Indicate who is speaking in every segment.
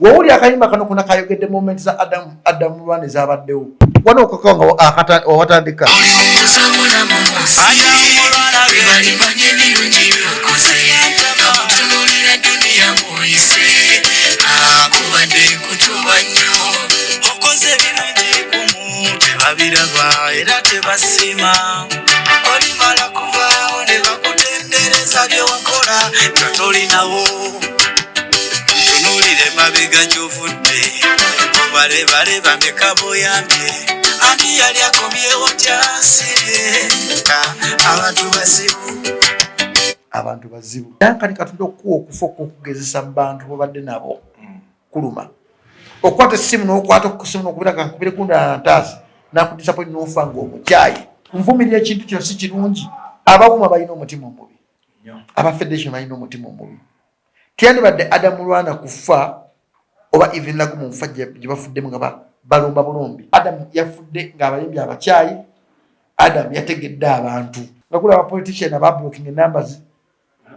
Speaker 1: wawuli akayimba kano kuna kayogedde moment za Adam Mulwana ezabaddewo wano okakanga owatandika
Speaker 2: babiraba era tebasima olimala kuvaawo ne bakutendereza byewakola nga tolinawo tunulire mabega gyovudde obalebale bambeka boyambye ani yali akomyewo tyasibye
Speaker 1: abantu bazibu yankani katonda okuwa okufa okugezesa mu bantu bobadde nabo kuluma okwata essimu n'okwata okusimu n'okubira kankubire kunda ntaasi nakudisappoint n'ofa ng'omukyayi nvumirira ekintu kino si kirungi abawuma balina omutima omubi aba federation balina omutima omubi tiyandibadde Adam Mulwana kufa oba even lagu mu nfa gye bafuddemu nga balomba bulombi Adam yafudde ng'abayimbi abakyayi Adam yategedde abantu nga kula abapolitician abablocking numbers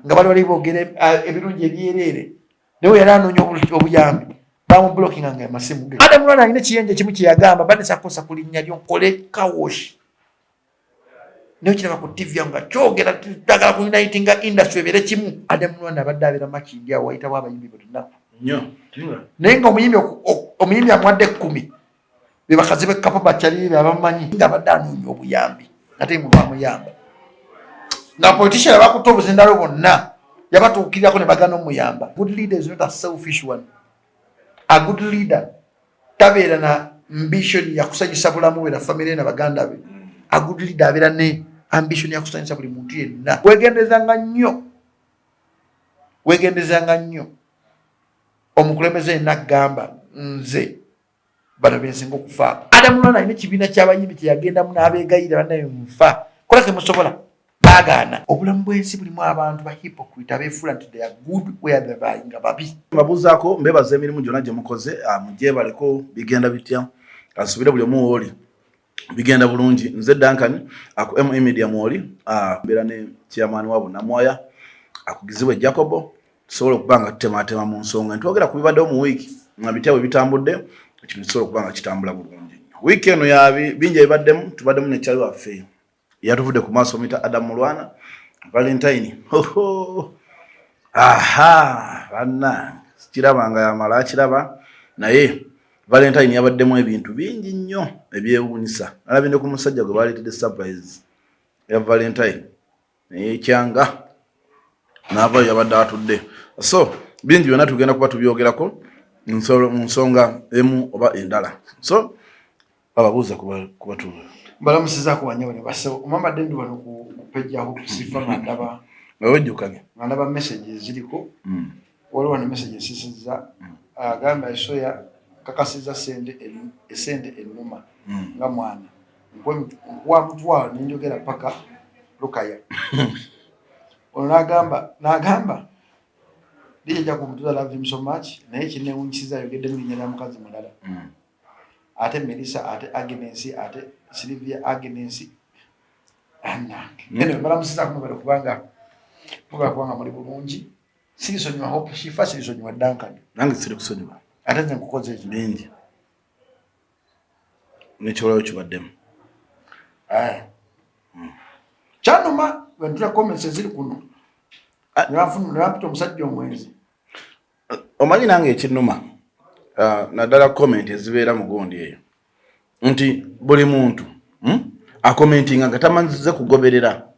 Speaker 1: nga bali boogera ebirungi ebyereere naye yali anoonya obuyambi bamublocking nga amasimu ge Adam Mulwana alina kiyenje kimu kye yagamba badde kosa kulinnya lyo nkole kawosh naye kiraba ku TV nga kyogera tutagala kuunitinga industry ebeere kimu Adam Mulwana abadde abeera makindi awo wayitawo abayimbi bonna naye nga omuyimbi amwadde 10 be bakazi b'ekkapo bakyali be abamanyi nga badde anoonya obuyambi ate mu bamuyamba nga politician abakuta obuzindalo bonna yabatuukirirako ne bagana omuyamba. Good leader is not a selfish one. A good leader tabeera na ambition ya kusanyisa bulamu bwe na family na baganda be. A good leader abeera ne ambition ya kusanyisa buli muntu yenna. Wegendezanga nnyo omukulembeze n'agamba nze bano bensinga okufa. Adam Mulwana alina ekibiina ky'abayimbi kye yagendamu n'abeegayirira bannaye nfa kola ke musobola bagana obulamu bw'ensi bulimu abantu ba hypocrite abeefuula nti they are good where they are nga babi.
Speaker 3: Mbabuuzaako mbeebaza emirimu gyonna gye mukoze mugyebaleko bigenda bitya asubire buli omu wooli bigenda bulungi. Nze Duncan aku MA Media mwoli mbeera ne chairman wabo Namwaya akugizibwe Djjacob tusobola okubanga tutematema mu nsonga ntwogera ku bibaddewo mu wiiki nga bityawe bitambudde ekintu kisobola okubanga kitambula bulungi. Wiiki eno ya bingi ebibaddemu tubaddemu ne kyali waffe yatuvudde ku maaso mita Adam Mulwana Valentine banna kirabanga yamala akiraba naye Valentine yabaddemu ebintu bingi nnyo ebyewuunyisa. Nalabinde ku musajja gwe baleetedde surprise ya Valentine kyanga n'avaayo yabadde atudde. So bingi byonna tugenda kuba tubyogerako mu nsonga emu oba endala. So ababuuza kubatuula
Speaker 1: balamusizaako wanyawo ne basewo omwambadde ndi wano kupejjaako kusifa nga ndaba
Speaker 3: ojjukanye
Speaker 1: nga ndaba message ziriko waliwo ne message esisizza agamba esoya kakasiza esente ennuma nga mwana nkuwa mutwalo nenjogera paka lukaya ono n'agamba Djjacob Omutuuze love him so much naye kinewunyisiza ayogedde mu linnya lya mukazi mulala ate Melissa ate Agnes ate Sylvia Agnes ene balamusiza kumubera kubanga muli bulungi sirisonyiwa hope shifa sirisonyiwa Duncan
Speaker 3: nange siri kusonyiwa
Speaker 1: ate nze nkukoze ekyo
Speaker 3: bingi nekyolayo kibaddemu
Speaker 1: kyanuma bwentula comments eziri kuno nebampita omusajja omwenzi
Speaker 3: omanyi nange ekinnuma naddala comment ezibeera mu gundi eyo nti buli muntu akomentinga nga tamanyize kugoberera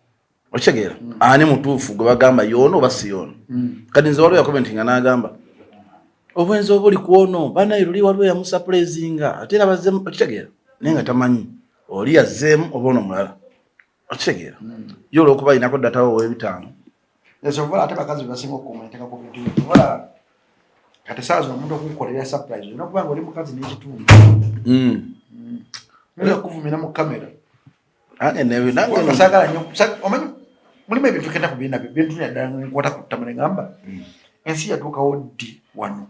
Speaker 3: okitegeera ani mutuufu gwe bagamba yoono oba si yoono kati nze waliwo yakomentinga n'agamba obwenzi obuli kwono banaye luli waliwo yamusapulezinga ate era bazzemu okitegeera naye nga tamanyi oli yazzeemu oba ono mulala okitegeera ye olw'okuba ayinako ddatawo ow'ebitaano
Speaker 1: esobola ate bakazi basinga okukomentinga ku bintu oba kati saazi omuntu okukukolera surprise olina okuba nga oli mukazi n'ekitundu nolya okuvumira mu kamera sagala nnyo omanyi mulimu ebintu kenda ku biina bintu naddala nkwata ku ttama ne ngamba ensi yatuukawo ddi wano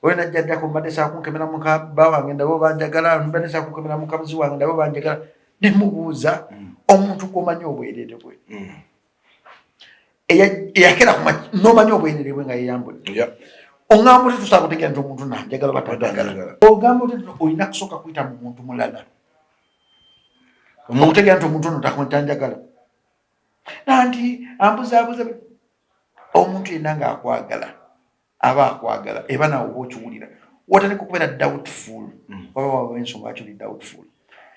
Speaker 1: oli najja ddako mbadde saakunkemera mukaba wange ndabo banjagala mbadde saakunkemera mukazi wange ndabo banjagala ne mubuuza omuntu gw'omanyi obwereere bwe eyakera n'omanyi obwereere bwe nga yeyambudde Ongamba oti tusakutegera nti omuntu nanjagala batandagala. Ogamba oti olina kusooka kuyita mu muntu mulala. Okutegera nti omuntu ono takuntanjagala. Nanti ambuzabuza omuntu yenna ng'akwagala aba akwagala eba nawe oba okiwulira watandika okubeera doubtful waba wawe ensonga lwaki oli doubtful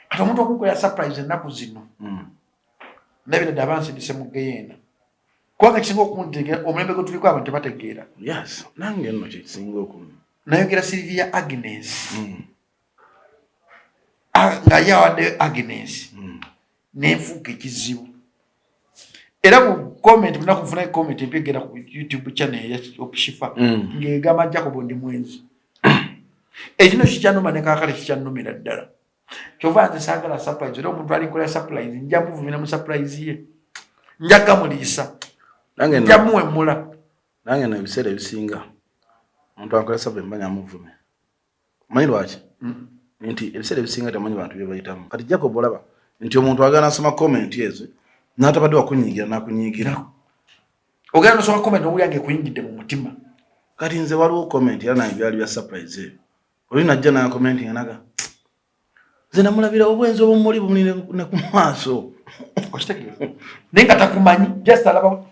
Speaker 1: kati omuntu okukolera surprise ennaku zino nabira dda abansindise mu geyeena kubanga kisinga okuntegera omulembe gwe tuliko abantu tebategeera
Speaker 3: nange nno kisinga
Speaker 1: nayogera Sylvia Agnes nga yawaddeyo Agnes nenfuuka ekizibu era ku comment muna kufuna comment empegera ku YouTube channel ya Opishifa ngegamba Djjacob ndi mwenzi ekino kikyanuma ne kakale kikyanumira ddala kyova nze saagala surprise era omuntu ali nkola surprise nja muvumira mu surprise ye njaga muliisa nja muwemula
Speaker 3: nange na ebiseera ebisinga omuntu akola surprise mbanya muvume manyi lwaki nti ebiseera ebisinga tamanyi bantu bye bayitamu kati Djjacob olaba nti omuntu agana asoma comment ezo n'atabadde wakunyiigira n'akunyiigira
Speaker 1: ogenda nosoma comment owuli yange ekuyingidde mu mutima
Speaker 3: kati nze waliwo comment era naye byali bya surprise ebyo oli najja nayo comment yanaga nze namulabira obwenzi obumuli bumuli ne ku maaso
Speaker 1: okitegeera naye nga takumanyi just alaba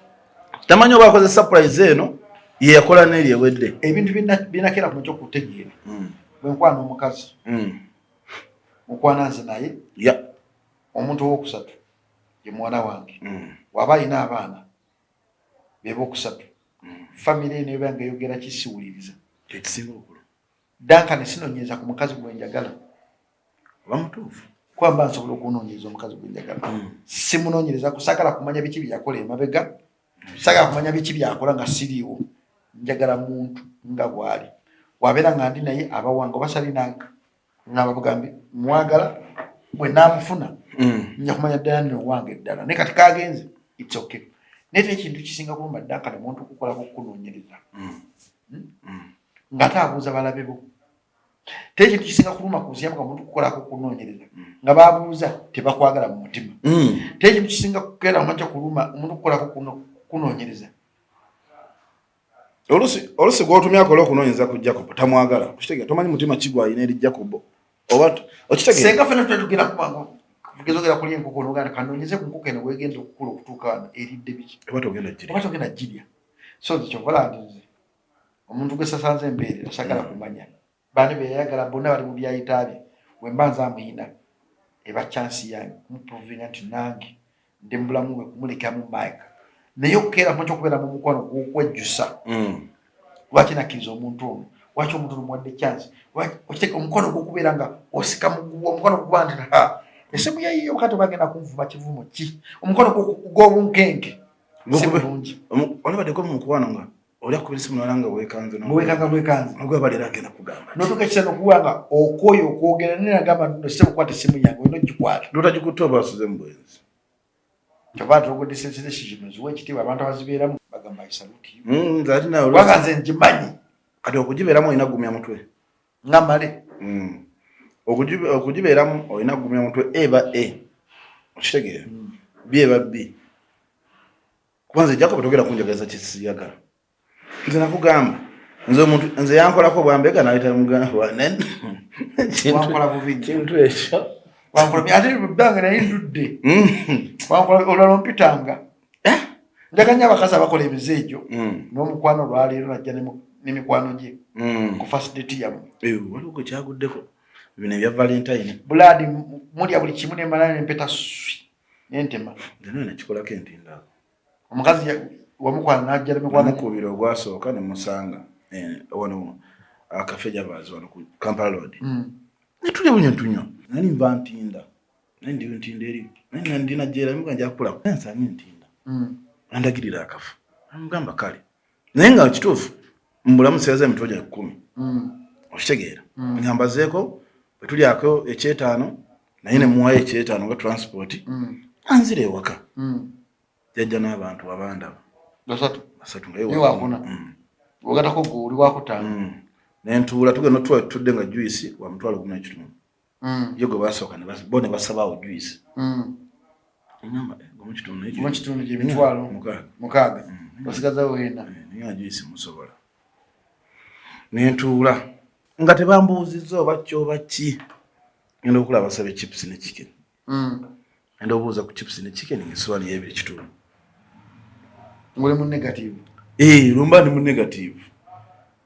Speaker 3: tamanyi oba akoze surprise eno ye yakola n'eri ewedde
Speaker 1: ebintu binakera ku mukyo okutegeera bwe nkwana omukazi mukwana nze naye omuntu ow'okusatu ye mwana wange waba alina abaana bebokusatu famire eno ebanga eyogera kisiwuliriza
Speaker 3: ekisinga okulu
Speaker 1: Duncan sinonyeza ku mukazi gwe njagala
Speaker 3: oba mutuufu
Speaker 1: kwamba nsobola okunoonyereza omukazi gwe njagala simunoonyereza kusagala kumanya biki byakola emabega sagala kumanya biki byakola nga siriiwo njagala muntu nga bwali wabeera nga ndi naye abawanga oba salinanga ngaababugambi mwagala bwe naamufuna nja kumanya ddala nno wange ddala naye kati kagenze it's okay naye ekintu kisinga kuluma Duncan omuntu okukolako okunoonyereza nga taabuuza balabe bo tekintu kisinga kuluma kuziyamu ka muntu okukolako okunoonyereza nga baabuuza tebakwagala mu mutima tekintu kisinga kukeera mumakya kuluma omuntu okukolako kunoonyereza
Speaker 3: olusi gw'otumya akola okunoonyereza ku Djjacob tamwagala okitegeera tomanyi mutima kigwayina eri Djjacob oba okitegeera
Speaker 1: senga fena tetugenda kumango tugezogera kulya enkoko noganda kanoonyeze ku nkoko eno wegenda okukula okutuuka wano eridde biki
Speaker 3: oba togenda
Speaker 1: girya so kyokola nti omuntu gwe sasanze embeerera sagala kumanya bani beyayagala bonna bali mu byayitaabye we mba nze amuyina eba chansi yange kumuprovinga nti nange ndi mu bulamu bwe kumulekamu mike naye okukeera mu ky'okubeera mu mukwano gw'okwejjusa lwaki nakkiriza omuntu ono lwaki omuntu ono muwadde chansi okiteeka omukwano gw'okubeera nga osika omukwano gukuba nti esimu yayiyo kati bagenda kunvuma kivumo ki omukwano gw'obunkenke si bulungi
Speaker 3: olabaddeko mu mukwano nga oli akubira esimu nolanga weekanze
Speaker 1: bwekanze
Speaker 3: agenda kugamba
Speaker 1: notuuka ekisano okuba nga okwoyo okwogera naye nagamba nose mukwata esimu yange olina ogikwata
Speaker 3: notagikutte oba asuze mu bwenzi
Speaker 1: kyova tulogodde sensation ziwa ekitiibwa abantu abazibeeramu bagamba isaluti
Speaker 3: ate nawe
Speaker 1: kubanga nze ngimanyi
Speaker 3: kati okugibeeramu olina gumya mutwe
Speaker 1: nga male
Speaker 3: okugibeeramu olina gumya mutwe eba okitegeera bi eba bi kuba nze Djjacob togera kunjagaliza kisiyagala nze nakugamba nze omuntu nze yankolako bwambega nayita mugamba
Speaker 1: wankola bubi
Speaker 3: kintu ekyo
Speaker 1: wankola ate bbange naye ndudde wankola olwala mpitanga njaganya abakazi abakola emizeejo n'omukwano olwaleero najja n'emikwano gye ku first date yamu
Speaker 3: waliwo gwe kyaguddeko bino ebya valentine
Speaker 1: buladi mulya buli kimu nemala nempeta nentema
Speaker 3: nze nakikolako entinda
Speaker 1: omukazi wamukwana najja n'emikwano
Speaker 3: namukubira ogwasooka nemusanga wano akafe jabaazi wano ku Kampala Road netulya bunyo tunywa nali nva ntinda naye ndiyo ntinda eri naye ndina jera miga njakula nsanye ntinda andagirira akafu amugamba kale naye nga kituufu mbulamu seeza emitwe gya 10 okitegeera nyambazeeko bwe tulyako ekyetaano naye ne muwayo ekyetaano nga transport anzira ewaka jajja n'abantu abandaba basatu nga
Speaker 1: wakuna ogatako guli wakutaano
Speaker 3: nentuula tugenda tutudde nga juice wa mutwalo 13 yo gwe basooka bo ne basabawo juice ngamba
Speaker 1: mukitundu gyemitwalo mukaaga osigazawo wena
Speaker 3: niyo juice musobola nentuula nga tebambuuzizza oba kyoba ki ngenda okulaba basabe chips ne chicken ngenda obuuza ku chips ne chicken ngesowaani y'ebiri kitundu
Speaker 1: ngole mu negative
Speaker 3: lumba ndi mu negative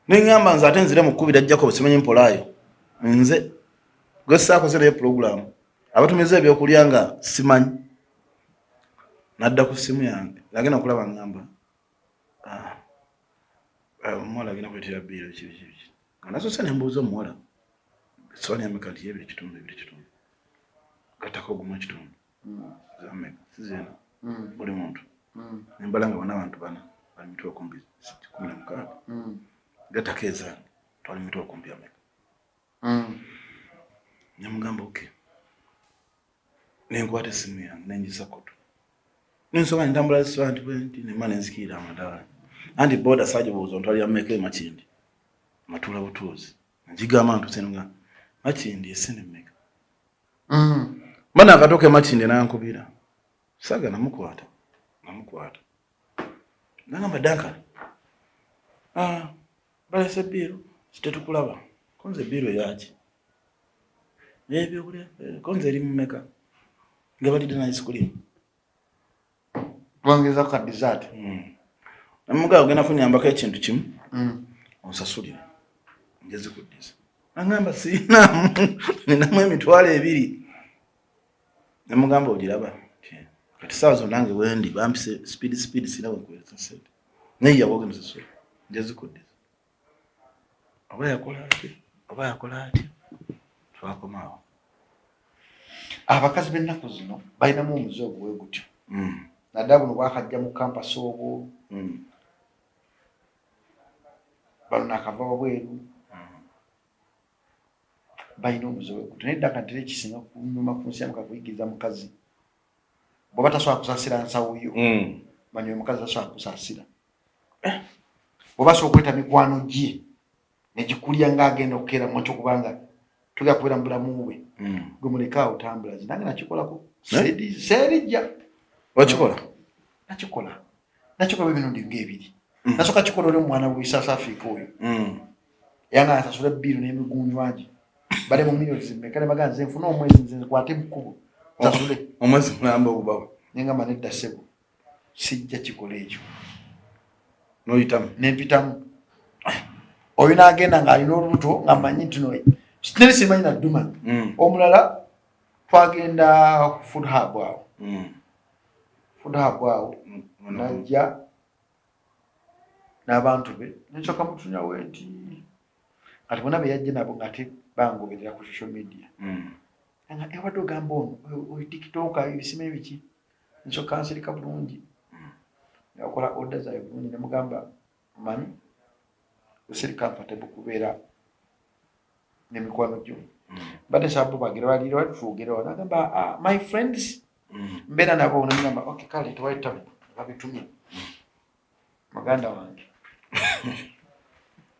Speaker 3: neŋŋamba nze ate nzire mu kkubira Djjacob simanyi mpolaayo nze gwe saakoze naye puroguramu abatumiza ebyokulya nga simanyi nadda ku ssimu yange nagenda kulaba ŋŋamba omuwala agenda kwetera bbiiro kiri nga nasose ne mbuuza omuwala sowaani yameka nti y'ebiri kitundu gattako ogumu ekitundu zameka sizeena buli muntu nembala nga bana abantu bana bali mitwe okumbi 16 gattako ezaani twali mitwe okumbi ameka nyamugamba oke nenkwata essimu yange nenjisa koto nensoba nentambula restaurant bwenti nemma nenzikirira amadaala anti boda sagibuuza ontwalira mmeka emakindi matuula butuuzi njigamba ntusenga makindi esene mmeka mana akatoka emakindi nankubira saga namukwata nagamba Duncan balese bbiiro kitetukulaba konze bbiiro yaki ebyokulya konze eri mmeka nga balidde na ice cream
Speaker 1: wangeza ka dessert
Speaker 3: namugaa ogenda kunyambako ekintu kimu onsasulire ngeze kuddiza nagamba siinamu ninamu emitwalo 2 namugamba ogiraba kati saawa zonange wendi bampise speed sina wenkweza sente naye yawoge musasula ngeze kuddiza oba yakola ati twakomaawo
Speaker 1: abakazi b'ennaku zino balinamu omuze oguwe gutyo naddala buno bwakajja mu kampasi obwo bano nakava wabweru balina omuze oguwe gutyo naye ddaka ntera ekisinga kunyuma ku nsi yamuka kuyigiriza mukazi bw'oba tasobola kusaasira nsawuyo manyi omukazi tasobola kusaasira bw'oba asobola okweta mikwano gye negikulya ng'agenda okukeera mu kyokubanga tugenda kubeera mu bulamu bwe gwe muleka awo tambula nange nakikolako seerijja nakikola emirundi ng'ebiri nasooka kikola oli omwana we South Africa oyo yanga asasula ebbiiro n'emigunjwa gye bale mu milioni zimmeka ne bagamba nze nfuna omwezi nze nkwate mu kkubo nsasule
Speaker 3: omwezi mulamba obubawo
Speaker 1: nengamba nedda ssebo sijja kikola ekyo
Speaker 3: noyitamu
Speaker 1: nempitamu oyo n'agenda ng'alina olubuto nga mmanyi nti neri simanyi nadduma omulala twagenda ku food hub awo najja n'abantu be nensoka mutunyawe nti kati bona beyajje nabo ngate bangoberera ku social media nga ewadde ogamba ono oyo tikitoka ebisima ebiki nsoka nsirika bulungi nakola order zayo bulungi nemugamba manyi osirika comfortable kubeera n'emikwano gyo badde sabu bagira balira batufugerawo nagamba my friends mbeera nabo namugamba okay kale tewayitamu babitumye maganda wange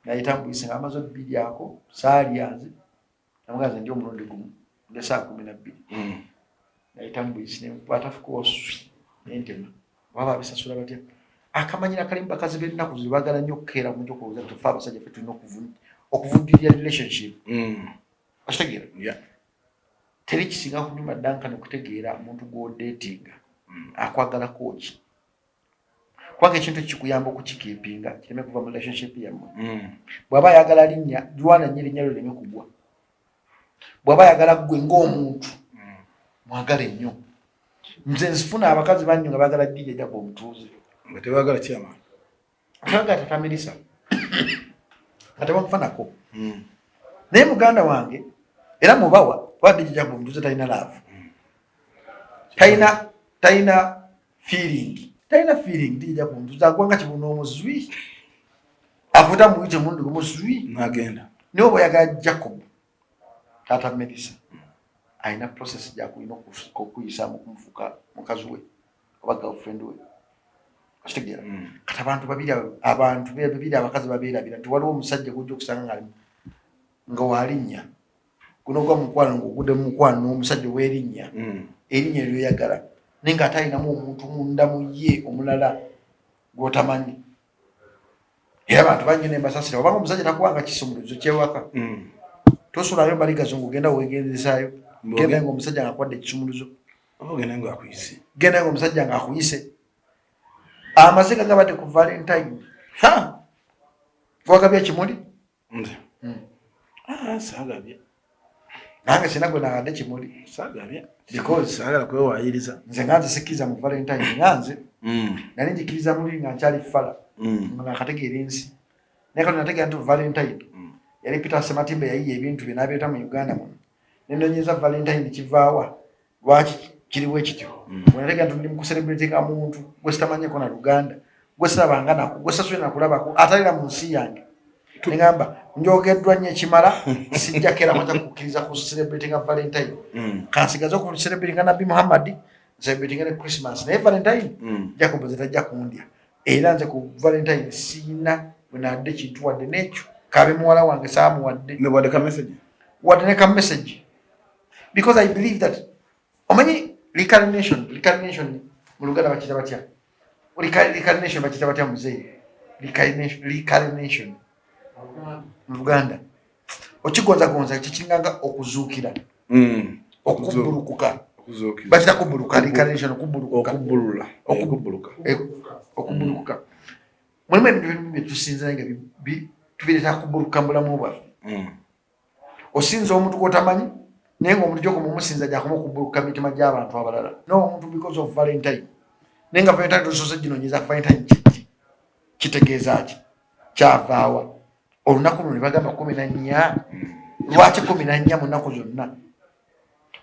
Speaker 1: nayita mbuyise nga amaze 2 ako saalyanze namuganze ndi omulundi gumu nde saa 12 nayita mbuyise nemukwata fukuoswi nentema baba babisasula batya akamanyira kalimu bakazi b'ennaku zibagala nnyo okukeera mu njokubuuza tufe abasajja fe tulina okuvundirira relationship okitegeera teri kisinga kunyuma Duncan okutegeera omuntu gw'odatinga akwagalako ki kubanga ekintu ekikuyamba okukikiipinga kireme kuva mu relationship yammwe bw'aba ayagala linnya jwana nnyo erinnya lyo lireme kugwa bw'aba ayagala ggwe ng'omuntu mwagala ennyo nze nzifuna abakazi bannyo nga baagala Djjacob Omutuuze
Speaker 3: nga tebagala kyama
Speaker 1: abaga tatamirisa nga tebamufanako naye muganda wange era mubawa wadde Djjacob Omutuuze talina laavu talina feeling Djjacob Omutuuze agwanga kibuna omuzwi akuta muyite mulundi gumuzwi
Speaker 3: nagenda
Speaker 1: niwe bweyagala Djjacob tatamirisa alina process gyakulina okuyisaamu kumufuuka mukazi we oba girlfriend we kitegeera kati abantu babiri abakazi babeerabira nti waliwo omusajja gujja okusanga nga walinnya guno gwa mukwano ng'ogudde mu mukwano n'omusajja w'erinnya erinnya lyoyagala naye ng'ate alinamu omuntu munda mu ye omulala gw'otamanyi era abantu bangi ne mbasasira obanga omusajja takuwanga kisumuluzo kyewaka tosulayo bali gazungu genda wegendezayo genda ngo omusajja ngakwadde ekisumuluzo
Speaker 3: genda ngo akuyise
Speaker 1: genda ngo omusajja ngakuyise amaziga gabadde ku Valentine wagabye kimuli
Speaker 3: saagabye
Speaker 1: nange sina gwe nagadde kimuli
Speaker 3: saagabye
Speaker 1: because
Speaker 3: saagala kwewayiriza
Speaker 1: nze nga nze sikkiriza mu Valentine nga nze nali njikiriza muli nga nkyali fala nga nakategeera ensi naye kati nategeera nti Valentine yali Peter Sematimba yayiye ebintu bye n'abireeta mu Uganda muno nenonyeza Valentine kivaawa lwaki kiriwo ekityo bwe nategeera nti ndi mu kucelebratinga muntu gwe sitamanyeko na Luganda gwe sirabanga nako gwe sasule nakulabako atalira mu nsi yange nengamba njogeddwa nnyo ekimala sijja kera mwaja kukkiriza ku celebratinga Valentine kansigaze ku celebratinga Nabi Muhammad celebratinga ne Christmas naye Valentine Djjacob zetajja kundya era nze ku Valentine siina bwe nadde kintu wadde n'ekyo kabe muwala wange saamuwadde wadde ne ka message because I believe that omanyi reincarnation mu Luganda bakita batya reincarnation bakita batya muzee reincarnation mu Luganda okigonzagonza kikinganga okuzuukira okubulukuka bakita kubuluka reincarnation okubuluka mulimu ebintu bye tusinza nga tubireeta kubuluka mu bulamu bwaffe osinza omuntu gwotamanyi naye ng'omuntu gyokumusinza gyakoma okubuluka mitima gy'abantu abalala n'omuntu because of Valentine naye nga Valentine tosoose ginonyeza Valentine kitegeeza ki kyavaawa olunaku luno ne bagamba 14 lwaki 14 mu nnaku zonna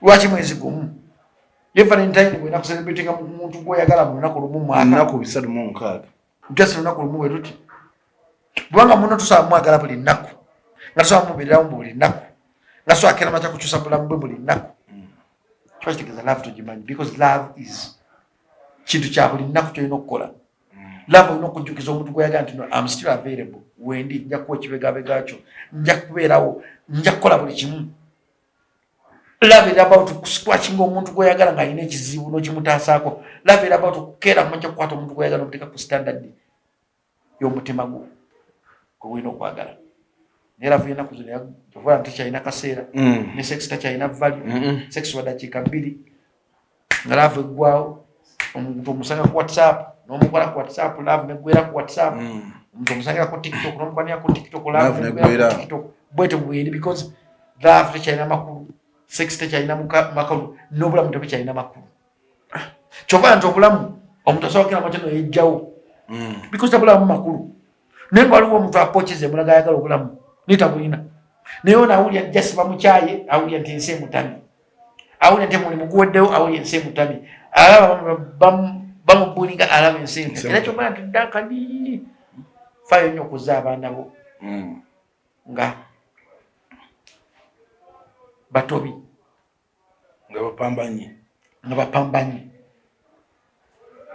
Speaker 1: lwaki mwezi gumu ye Valentine bwena kucelebratinga muntu gwoyagala mu lunaku lumu
Speaker 3: mwaka 306
Speaker 1: just lunaku lumu bwe luti kubanga muno tusaba mwagala buli nnaku nga tusaba mubeereramu buli nnaku nga swakera macha kukyusa bulamu bwe buli nnaku kiba kitegeeza love tugimanyi because love is kintu kya buli nnaku kyolina okukola love olina okujjukiza omuntu gweyagaa nti I'm still available wendi nja kuwa ekibegabega kyo nja kubeerawo nja kukola buli kimu love is about squashing omuntu gweyagala ng'alina ekizibu n'okimutaasaako love is about okukeera kumanya okukwata omuntu gweyagala omuteeka ku standard y'omutima gwo gwe wina okwagala naye love y'ennaku zino tovola nti tekyalina kaseera ne sex takyalina value sex wa dakiika 2 nga love eggwawo omuntu omusanga ku WhatsApp n'omukola ku WhatsApp love neggwera ku WhatsApp omuntu omusangira ku TikTok n'omukwanira ku TikTok love neggwera ku TikTok bwete bweri because love tekyalina makulu sex tekyalina makulu n'obulamu tebukyalina makulu kyova nti obulamu omuntu asobola kukira makino yejjawo because tabulamu makulu naye nga waliwo omuntu apokize mulaga ayagala obulamu nitabulina naye ono awulira jasi bamukyaye awulira nti ensi emutami awulira nti mulimu guweddewo awulira ensi emutami alaba bamubulinga alaba ensi emutami era kyomala nti ddakani fayo nnyo okuza abaana bo nga batobi nga bapambanyi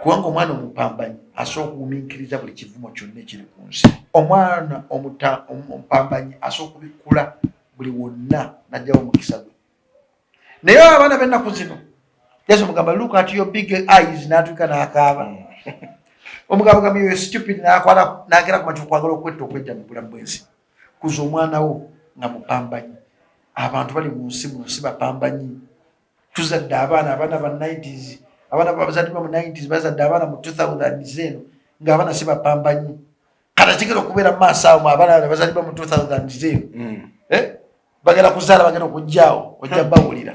Speaker 1: kubanga omwana omupambanyi asobola okugumiikiriza buli kivumo kyonna ekiri ku nsi omwana omupambanyi asobola okubikula buli wonna najjawo omukisa gwe naye abaana b'ennaku zino yesu omugamba look at your big eyes n'atuuka n'akaaba omugabo gamba yo stupid n'agera ku matu okwagala okwetta okwejja mu bulamu bw'ensi kuza omwana wo nga mupambanyi abantu bali mu nsi muno si bapambanyi tuzadde abaana ba 90s abaana babazadde mu 90s bazadde abaana mu 2000s eno ng'abaana si bapambanyi kata kigera okubeera mu maaso awo abaana bazadde mu 2000s eno bagenda kuzaala bagenda okujjaawo ojja bawulira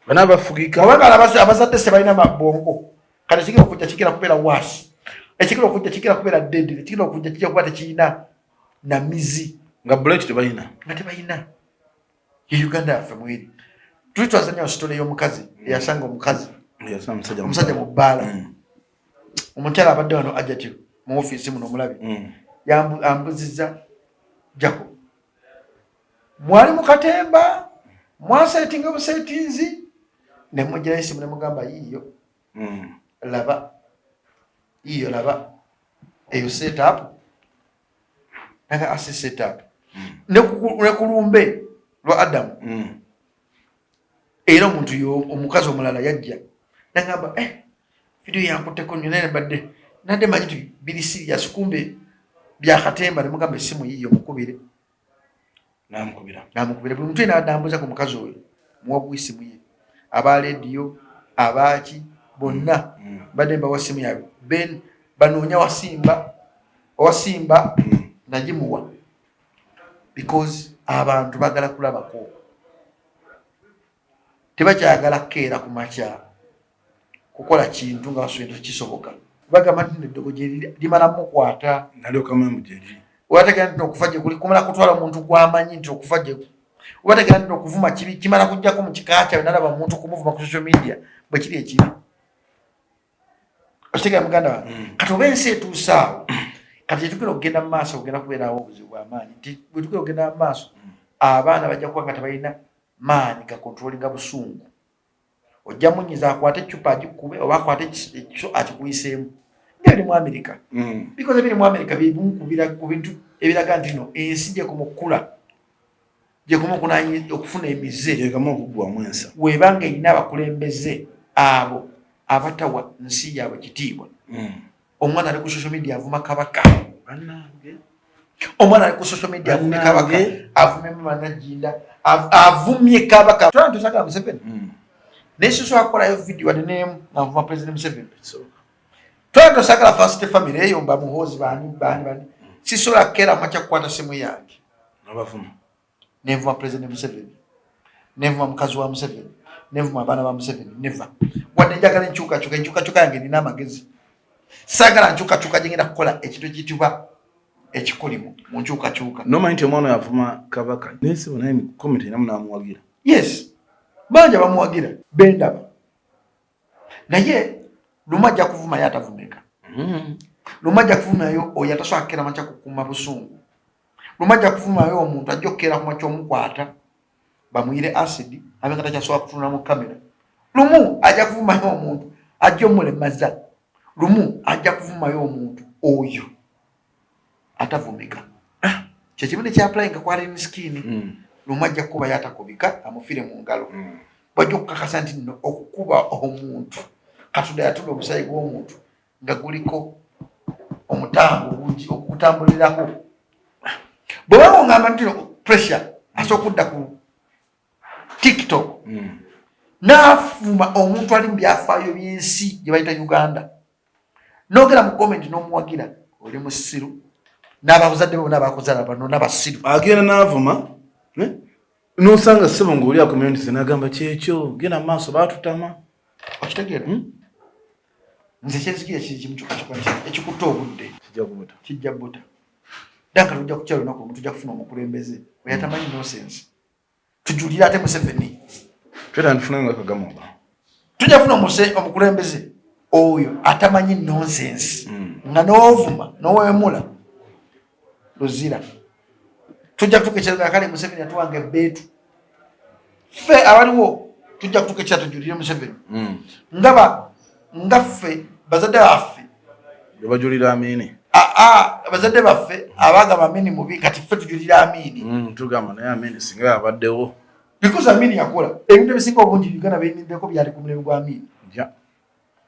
Speaker 3: bana bafugika
Speaker 1: obanga abazadde se balina mabongo kata kigera okujja kigera kubeera waasi ekigera okujja kigera kubeera ddendere kigera okujja kijja kuba tekirina na mizi
Speaker 3: nga bullet tebalina
Speaker 1: nga tebalina ye Uganda yaffe mweri tuli twazanya sitole y'omukazi eyasanga omukazi omusajja mu bbaala omukyala abadde wano ajjatyo mu ofiisi muno omulabi ambuzizza Jacob mwali mu katemba mwaseetinga buseetinzi ne mujjirayo esimu ne mugamba yiiyo laba eyo setup nanga asi setup ne kulumbe lwa Adamu era omuntu omukazi omulala yajja nagamba video yankutteko nnyo naye badde nadde manyi ti biri serious kumbe byakatemba ne mugamba essimu yiyo mukubire namukubira buli muntu ena adambuza ku mukazi oyo muwa bwisimu ye aba lediyo abaaki bonna badde mbawa ssimu yaabwe ben banoonya wasimba nagimuwa because abantu bagala kulabako tebakyagala kukeera ku makya kukola kintu nga basubira kisoboka bagamba nti neddogo gye limala mukwata wategera nti okufa gye kuli kumala kutwala omuntu gwamanyi nti okufa gye wategera nti okuvuma kibi kimala kujjako mu kika kyawe nalaba omuntu kumuvuma ku social media bwe kiri ekibi okitegera muganda wange kati oba ensi etuuse awo kati kyetukira okugenda mu maaso okugenda kubeerawo obuzibu bw'amaanyi nti bwe tukira okugenda mu maaso abaana bajja kuba nga tebalina maanyi gakontrolinga busungu ojja munyiza akwate ecupa agikube oba akwate ekiso akikuyiseemu ngeri mu Amerika because ebiri mu Amerika byebimu ku bintu ebiraga nti no ensi gyekumukula okufuna emize webanga erina abakulembeze abo abatawa nsi yaabwe kitiibwa omwana ali ku social media avuma kabaka omwana ali ku social media avumye kabaka avumye Manajinda avumye kabaka tusagala Museveni naye sisobola kukolayo video aneneemu navuma President Museveni tusagala first family eyomba muhoozi bani sisobola kukeera makya kukwata simu yange nevuma President Museveni nevuma mukazi wa Museveni nevuma abaana ba Museveni neva wadde njagala enkyukakyuka yange nina amagezi sagala nkyukakyuka gyengenda kukola ekintu ekiyitibwa ekikolimu mu nkyukakyuka
Speaker 3: nomanyi nti omwana yavuma kabaka nesibo naye komenti namu namuwagira
Speaker 1: yes banja bamuwagira bendaba naye lumu ajja kuvuma ye atavumika lumu ajja kuvumayo oyo atasobola kukeera makya kukuuma busungu lumu ajja kuvumayo omuntu ajja okukeera ku makya omukwata bamuyire acid abe nga takyasobola kutunula mu kamera lumu ajja kuvumayo omuntu ajja omulemaza lumu ajja kuvumayo omuntu oyo atavumika kyekimu nekyaplayinga ku alien skin lumu ajja kukuba yatakubika amufire mu ngalo bajja okukakasa nti nno okukuba omuntu katunda yatunda omusaayi gw'omuntu nga guliko omutambo okutambulirako bwebanga ongamba nti pressure asobola okudda ku TikTok n'afuma omuntu ali mu byafaayo by'ensi gye bayita Uganda n'ogera mu comment n'omuwagira oli musiru n'abazadde bo n'abakuzaala bano n'abasiru
Speaker 3: agenda n'avuma n'osanga ssebo ng'oli akomyuniti n'agamba kyekyo genda mu maaso baatutama
Speaker 1: okitegeera nze kyenzikira kiri kimu kyokka ekikutta obudde kijja buta danka tujja kukyalo lunaku lumu tujja kufuna omukulembeze weyatamanyi nonsense tujulire ate Museveni
Speaker 3: twetandifunanga Kagame
Speaker 1: tujja kufuna omukulembeze oyo atamanyi nonsense nga n'ovuma n'owemula luzira tujja kutuuka ekiraga kale Museveni atuwanga ebbeetu ffe abaliwo tujja kutuuka ekira tujulire Museveni nga ffe bazadde baffe
Speaker 3: bajulira Amini
Speaker 1: bazadde baffe abagamba Amini mubi kati ffe tujulira Amini
Speaker 3: tugamba naye Amini singa yabaddewo
Speaker 1: because Amini yakola ebintu ebisinga obungi Uganda biyimiddeko byali ku mulembe gwa Amini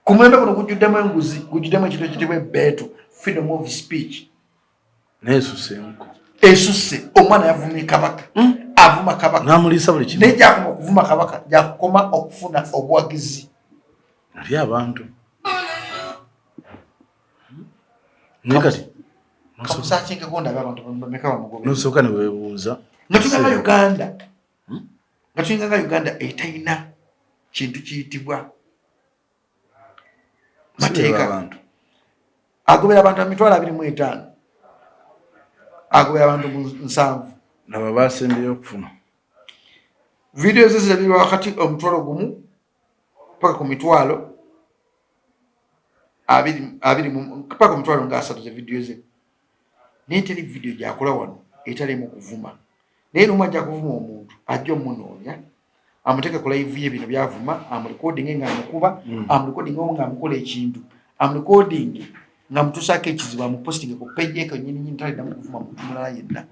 Speaker 1: ku mulembe guno gujjuddemu enguzi gujjuddemu ekintu ekitibwa ebbeetu freedom of speech esusse omwana yavumye kabaka avuma kabaka
Speaker 3: namuliisa buli kimu
Speaker 1: naye gyakoma okuvuma kabaka gyakoma okufuna obuwagizi
Speaker 3: ali abantu nekati
Speaker 1: kamusakinga ndabe abantu bameka bamugobe
Speaker 3: nosooka ne weebuuza
Speaker 1: nga tuyinga Uganda etalina kintu kiyitibwa mateeka agobera abantu emitwalo 25 agobera abantu 7
Speaker 3: nabo basembeyo okufuna
Speaker 1: video ze zirabirwa wakati omutwalo gumu paka ku mitwalo 20 paka ku mitwalo nga 3 ze video ze naye teri video gyakola wano etalimu kuvuma naye lumu ajja kuvuma omuntu ajja omunoonya amuteeke ku live ye bino byavuma amulikodinge nga amukuba amulikodinge nga amukola ekintu amulikodinge nga mutusaako ekizibu amupostinge ku page eko nnyini taliddamu kuvuma muntu mulala yenna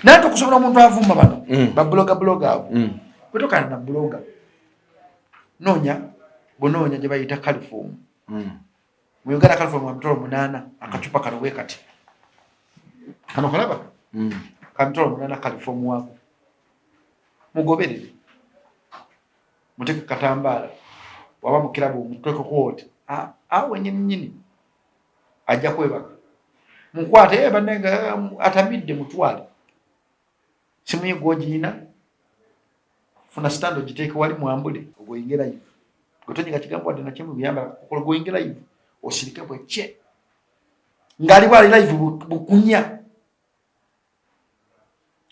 Speaker 1: naye tokusobola omuntu avuma bano babuloga abo bwetokana na buloga noonya bunoonya gye bayita California mu Uganda kaliformu amitwalo 8 akacupa kaliwe kati kano kalaba kamitwalo 8 kaliformu wako mugoberere muteke katambala waba mukirabu mutweko kwoti awe nyini ajja kwebaka mukwate banenga atamidde mutwale simu gojina funa stando jiteke wali muambule ogoyingera hivi gotonyiga kigambo ade nakemu byamba ogoyingera hivi osirike bwe che ngali bali live bukunya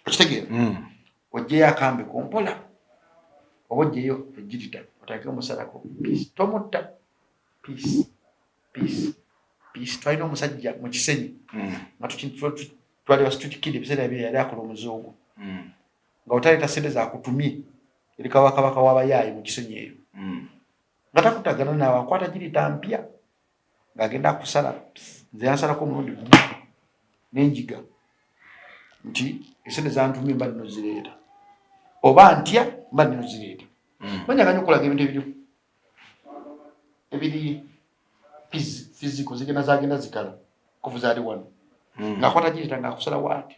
Speaker 1: okitegera oje akambe kompola ojeyo ejidita otake omusalako peace tomota peace twaino musajja mu kisenyi twali wasitutikide bisera bya yali akola omuzogo nga otaleta sente za kutumie ili kabaka w'abayayi mu kisenyi eyo ngatakutagana nawe akwata jirita mpya ngagenda kusala nze yansalako omulundi n'enjiga nti esente zantumye mba nino zireeta oba ntya mba nino zireeta banyaganya okulaga ebintu ebiri physical zigenda zagenda zikala kuvuza ali wano ngakwata jirita ngakusala wati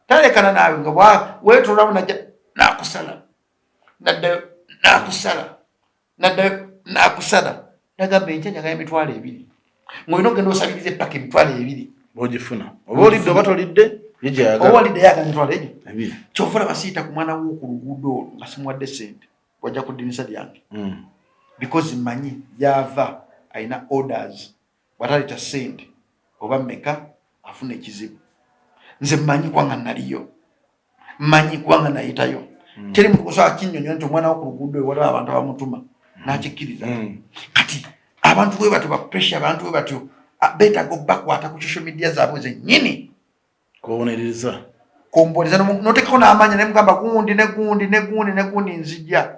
Speaker 1: talekana nawe nga wetulamu nakusala nakusala nagamba enjanjaga emitwalo 2 ng'olina ogenda osabiriza epaka emitwalo 2
Speaker 3: bogifuna oba olidde oba tolidde
Speaker 1: owalidde yaga emitwalo egyo kyofuna basiita ku mwana wo ku luguudo nga simuwadde sente wajja ku ddinisa lyange because mmanyi yava alina orders bw'ataleta sente oba mmeka afuna ekizibu nze mmanyi kubanga naliyo mmanyi kubanga nayitayo teri muntu kusobola kinnyonnyola nti omwana wo ku luguudo waliwo abantu abamutuma n'akikkiriza kati abantu bwe batyo bapressure abantu bwe batyo beetaaga bakwata ku social media zaabwe zennyini kombonereza notekako n'amaanya naye mugamba gundi nzijja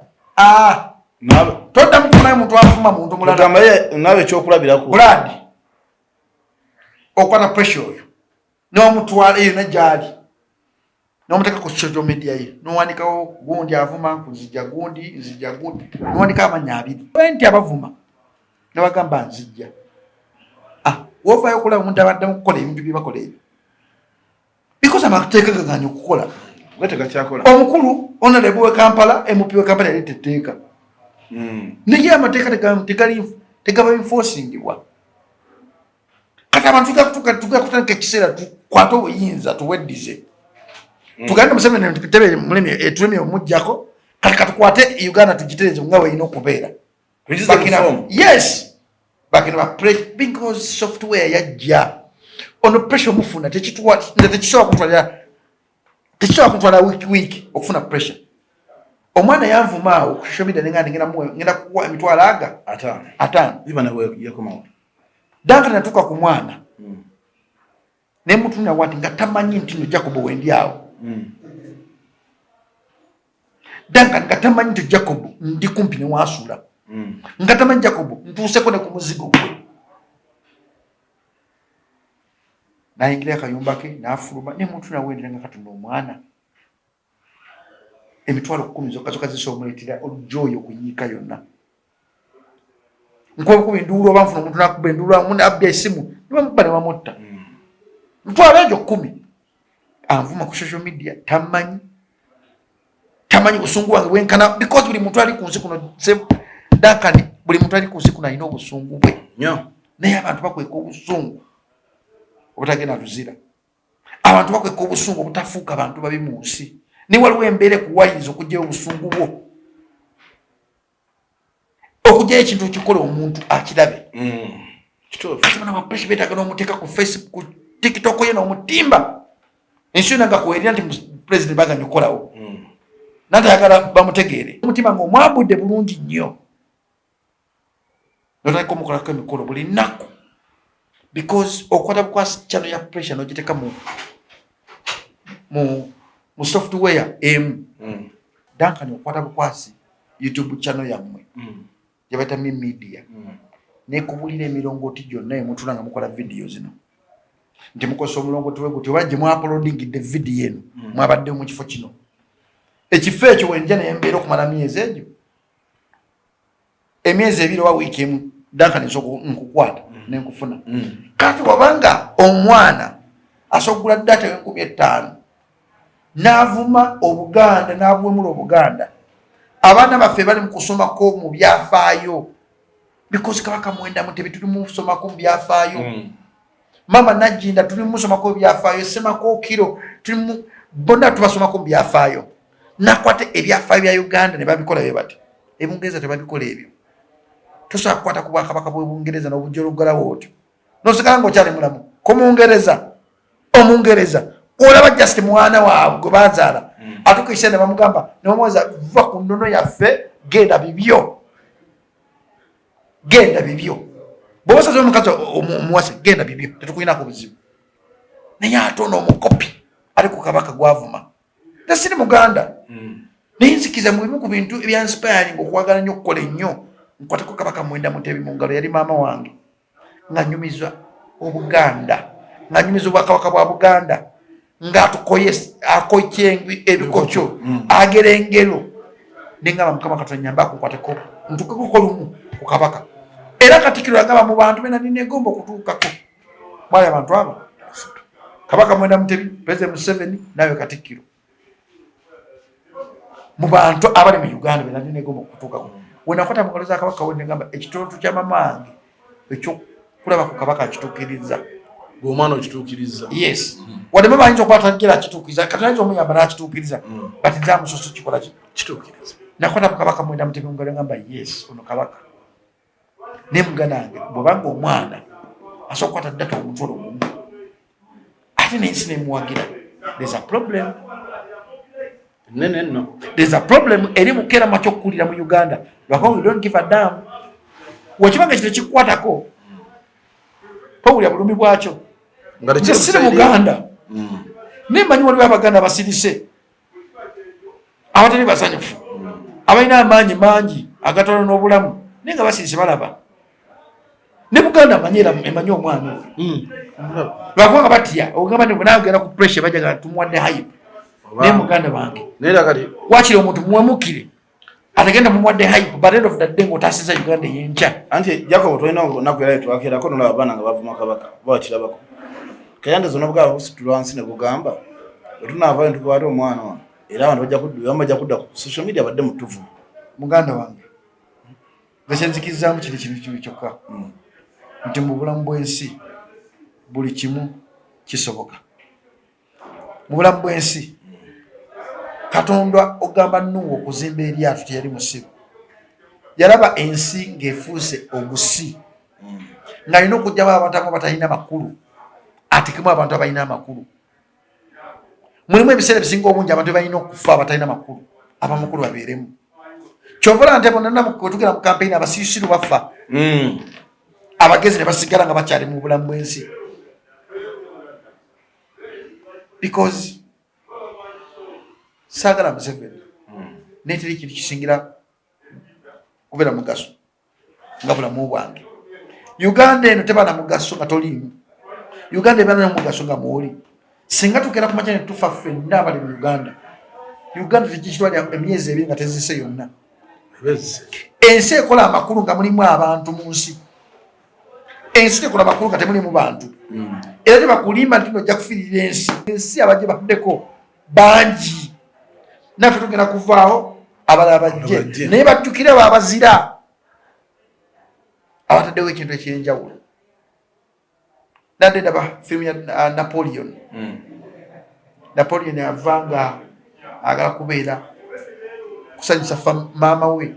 Speaker 1: toddamu kunaye muntu afuma muntu mulala
Speaker 3: nawe ekyokulabirako
Speaker 1: buladi okwata pressure oyo n'omutwala eyo najjaali n'omuteeka ku social media ye n'owandikawo gundi avuma nzijja gundi n'owandika amanya 2 nti abavuma nebagamba nzijja wovaayo okulaba omuntu abaddemu okukola ebintu bye bakola ebyo because amateeka gaganya okukola omukulu honorable we Kampala MP we Kampala yali tetteeka naye amateeka tegaba enforcingibwa kati abantu tugakutandika ekiseera tukwate obuyinza tuweddize tugende Museveni tebe mulemi omujjako kati katukwate Uganda tugitereze nga weerina okubeera yes bagenda bapressure because software yajja ono pressure mufuna tekisobola kuntwala week okufuna pressure omwana yanvumaawo ku social media ngenda kuwa emitwalo aga 5 danga natuka ku mwana ne mutu na wati nga tamanyi nti no Djjacob wendi awo danga nga tamanyi nti Djjacob ndi kumpi ne wasula nga tamanyi Djjacob ntuuseko ne ku muzigo gwe nayingira akayumba ke n'afuluma ne muntu na wendi nga katonda omwana emitwalo 10 zokka zisomuletera olujoyo kunyiika yonna nkuba enduulu oba nfuna omuntu nakuba enduulu amundi abbya essimu nibamuba ne bamutta mitwalo egyo 10 anvuma ku social media tamanyi busungu wange bwenkana because buli muntu ali ku nsi kuno dakani buli muntu ali ku nsi kuno alina obusungu bwe naye abantu bakweka obusungu obutagenda tuzira abantu bakweka obusungu obutafuuka abantu babi mu nsi ne waliwo embeera ekuwayiriza okugyayo obusungu bwo okugyayo ekintu okikola omuntu akirabe katimana bapressure beetaaga n'omuteeka ku Facebook ku TikTok ye n'omutimba ensi yonna nga kuwerera nti president baganya okukolawo natayagala bamutegeere omutima ng'omwabudde bulungi nnyo notaliko omukolako emikolo buli nnaku because okwata bukwasi channel ya pressure n'ogiteeka mu software emu dankani okwata bukwasi YouTube channel yammwe yabaita media nekubulira emirongooti gyonna emutula nga mukola video zino nti mukosa omulongooti weguti oba gye mu-uploadingidde video eno mwabadde mu kifo kino ekifo ekyo wenja naye mbeera okumala myezi egyo emyezi 2 oba wiiki emu dankani nkukwata nenkufuna kati wabanga omwana asogula data y'Enkumi n'avuma Obuganda n'abuwemula Obuganda abaana baffe bali mu kusomako mu byafaayo because Kabaka Mwenda Mutebi tuli mu kusomako mu byafaayo Mama Najinda tuli mu kusomako mu byafaayo Semako Kiro tuli mu bonna tubasomako mu byafaayo nakwate ebyafaayo bya Uganda ne babikola bye bati Ebungereza tebabikola ebyo tosobola kukwata ku Bwakabaka bw'Ebungereza n'obujjologolawo otyo nosigala ng'okyali mulamu ko Omungereza olaba just mwana waabwe gwe baazaala atukiise ne bamugamba ne bamuweza va ku nnono yaffe genda bibyo bw'obasaze omukazi omuwase genda bibyo tetukulinako buzibu naye ate ono omukopi ali ku Kabaka gwavuma tasiri Muganda naye nzikiza mu bimu ku bintu ebyansipayaring okwagala nnyo okukola ennyo nkwateko Kabaka Mwenda Mutebi mu ngalo yali maama wange nga nnyumiza Obuganda nga nnyumiza Obwakabaka bwa Buganda ng'atukoye akoyengwi ebikokyo agera engero nengamba Mukama Katonda nyambako nkwateko ntukeko lumu ku Kabaka era Katikkiro yagamba mu bantu bena ninegomba okutuukako mwali abantu abo Kabaka Mwenda Mutebi President Museveni nawe Katikkiro mu bantu abali mu Uganda bena ninegomba okutuukako wenakwata mu ngalo za Kabaka we negamba ekitundu kya mamange ekyokulaba ku Kabaka akituukiriza
Speaker 3: omwana okituukiriza
Speaker 1: yes wadde mama ayinza okukwata ngira akituukiriza kati ayinza omuyamba n'akituukiriza bati nzamusoso kikola
Speaker 3: kituukiriza
Speaker 1: nakwata ku Kabaka Mwenda Mutebi mu ngalo ngamba yes ono Kabaka ne muganange bw'obanga omwana asobola okukwata data omuntu olwo gumu ate n'ensi nemuwagira there's a problem
Speaker 3: no
Speaker 1: there's a problem eri mukeera makyokkulira mu Uganda lwakuba we don't give a damn wekibanga kino kikwatako towulira bulumi bwakyo nze siri Muganda nemmanyi waliwo Abaganda basirise abatali basanyufu abalina amaanyi mangi agatono n'obulamu naye nga basirise balaba ne Buganda emanyi omwana lwakuba nga batya ogamba nagenda ku pressure bajaga tumuwadde hype naye Muganda bange wakiri omuntu muwemukire atagenda mumuwadde hype but end of the day ng'otaasiza Uganda ey'enkya
Speaker 3: anti Djjacob tolina olunaku era twakeerako nolaba abaana nga bavuma Kabaka bawakirabako kayande zonna bwaba busitulwa wansi ne bugamba wetunaavayo ntukwate omwana wano era abantu bajja kudda ku social media badde mutuvu
Speaker 1: Muganda wange ekyenzikirizamu kiri kintu kyokka nti mu bulamu bw'ensi buli kimu kisoboka mu bulamu bw'ensi Katonda ogamba Nuhu okuzimba eryato teyali musiru yalaba ensi ng'efuuse ogusi ng'alina okugyamu abantu abo batalina makulu atekemu abantu abalina amakulu mulimu ebiseera ebisinga obungi abantu balina okufa abatalina makulu abamakulu babeeremu kyovola nti bonna tugera mu kampeyini abasirusiru bafa abagezi ne basigala nga bakyali mu bulamu bw'ensi because saagala Museveni naye teri kintu kisingira kubeera mugaso nga bulamu bwange Uganda eno tebaana mugaso nga toliimu Uganda ebaana mugaso nga mwoli singa tukera ku makya ne tufa ffenna abali mu Uganda tekikitwala emyezi ebiri nga tezise yonna ensi ekola amakulu nga mulimu abantu mu nsi ensi tekola makulu nga temulimu bantu era tebakulimba nti nojja kufiirira ensi abajje baddeko bangi naffe tugenda kuvaawo abalala bajje naye bajjukire baabazira abataddewo ekintu ekyenjawulo nadde ndaba firimu ya Napoleon ava nga agala kubeera kusanyusa maama we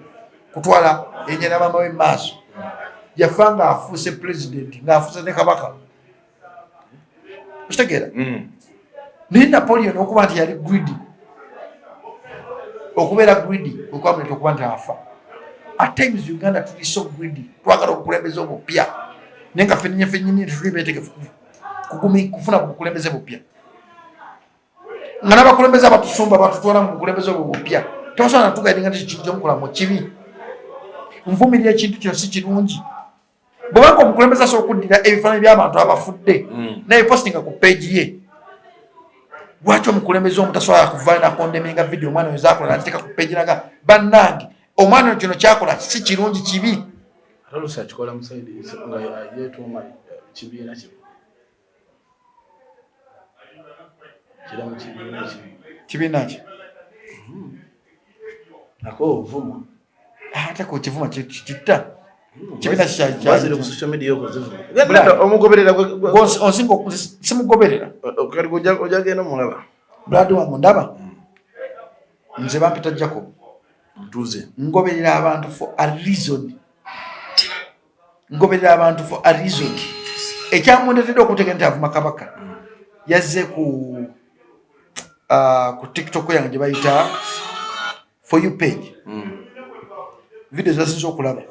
Speaker 1: kutwala ennyana maama we maaso yafa nga afuuse pulezidenti ng'afuuse ne Kabaka okitegeera naye Napoleon okuba nti yali greedy okubeera greedy okwamuleta okuba nti afa at times Uganda tuli so greedy twagala obukulembeze obupya naye nga ffennyini tetuli beetegefu kufuna ku bukulembeze bupya nga n'abakulembeze abatusumba batutwala mu bukulembeze obwo bupya tosobola natugaidinga nti kintu kyomukolamu kibi nvumirira ekintu kino si kirungi bwebanga omukulembeze asobola okuddira ebifaananyi by'abantu abafudde nayepostinga ku peegi ye lwaki omukulembeze omu tasobola kuvaayo nakondeminga vidiyo omwana oyo zakola nateeka ku peegi naga bannange omwana kino kyakola si kirungi kibi
Speaker 3: Atalusa chikola musaidi nga yeetuma kibiina kibi. Kira mu kibiina kibi.
Speaker 1: Kibiina ki?
Speaker 3: Ako vuma.
Speaker 1: Ate ko kivuma kitta. Kibiina
Speaker 3: Bazire ku social media yoko zivu. Omugoberera
Speaker 1: onsingo simugoberera.
Speaker 3: Kali ojagenda mulaba.
Speaker 1: Brad wangu ndaba. Nze bampita Djjacob
Speaker 3: Omutuuze.
Speaker 1: Ngoberera abantu for a reason. Ngoberera abantu for a reason. Ekyamundetedde okutegeka avuma kabaka. Yazze ku TikTok yange gye bayita for you page. Video zasinza okulaba.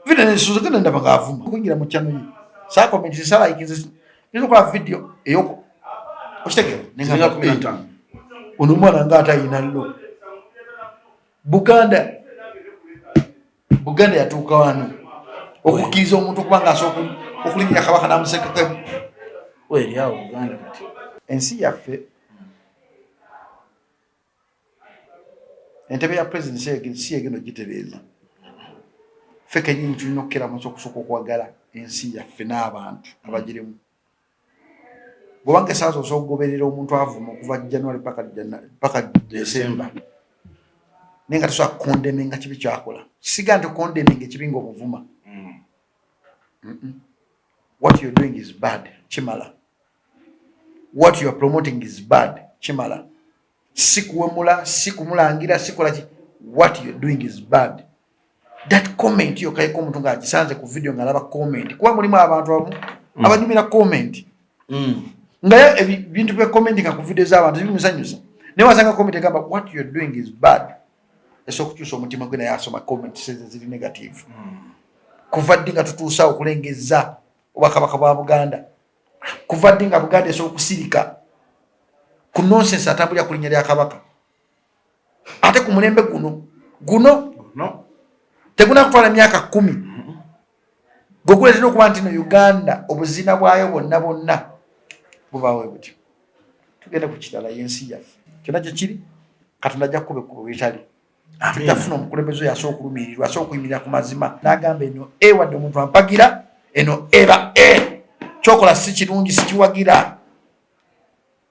Speaker 1: Video nezisuzugana ndaba ng'avuma. Kuingira mu channel ye. Saa comment sala ikinze. Nizo kwa video eyoko. Okitegera
Speaker 3: Ninga kumenta.
Speaker 1: Ono mwana nga atayina llo. Buganda yatuuka wano okukkiriza omuntu okuba ng'asooka okulinnya kabaka n'amusekeka.
Speaker 3: Eri awo Buganda kati.
Speaker 1: Ensi yaffe entebe ya president si egenda ogitereeza. Ffe kennyini tulina okukera amaaso okusooka okwagala ensi yaffe n'abantu abagirimu. Bw'obanga essaawa osobola okugoberera omuntu avuma okuva January paka December. Naye nga tosobola kukondeminga kibi kyakola. Siga nti okondeminga ekibi ng'omuvuma. What you're doing is bad. Chimala. What you are promoting is bad. Chimala. Sikuwemula, sikumulangira, sikolaki. What you're doing is bad. That comment yo kayiko omuntu ng'agisanze ku video ng'alaba comment. Kuba mulimu abantu abanyumira comment. Nga ebintu bya comment nga ku video z'abantu bimusanyusa. Naye wasanga comment egamba what you're doing is bad. Esokukyusa omutima gwe naye asoma comment ziri negative. Kuva ddi nga tutuusa okulengeza obwakabaka bwa Buganda. Kuva ddi nga Buganda esobola okusirika ku nonsense atambulira ku linnya lya kabaka. Ate ku mulembe guno tegunakutwala myaka 10. Gwoguleetera okuba nti no Uganda obuzina bwayo bonna bubaawe butyo. Tugenda ku kitala y'ensi yaffe. Kyonna kye kiri Katonda ajja kukuba ekkubo wetali. Tutafuna omukulembeze oyo asobola okulumirirwa, asobola okuyimirira ku mazima n'agamba eno wadde omuntu ampagira eno eba kyokola si kirungi si kiwagira.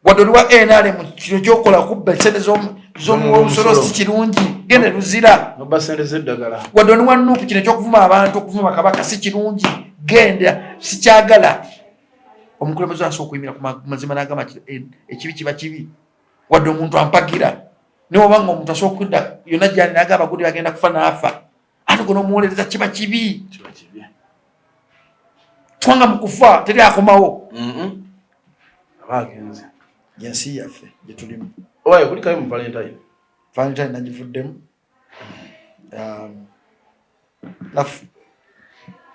Speaker 1: Wadde oliwa NRM kino kyokola okubba esente z'omusolo si kirungi genda luzira. Wadde oliwa Nuupu kino ekyokuvuma abantu okuvuma kabaka si kirungi genda sikyagala. Omukulembeze asobola okuyimirira ku mazima n'agamba ekibi kiba kibi. Wadde omuntu ampagira niwo banga omuntu asobola okudda yonna gyali n'agamba gudi bagenda kufa n'afa. Ate gwe n'omuwolereza kiba kibi. Twanga mu kufa teri akomawo.
Speaker 3: Abagenzi.
Speaker 1: Yensi yaffe gye tulimu.
Speaker 3: Oyo kulikayo mu Valentine.
Speaker 1: Valentine nagivuddemu.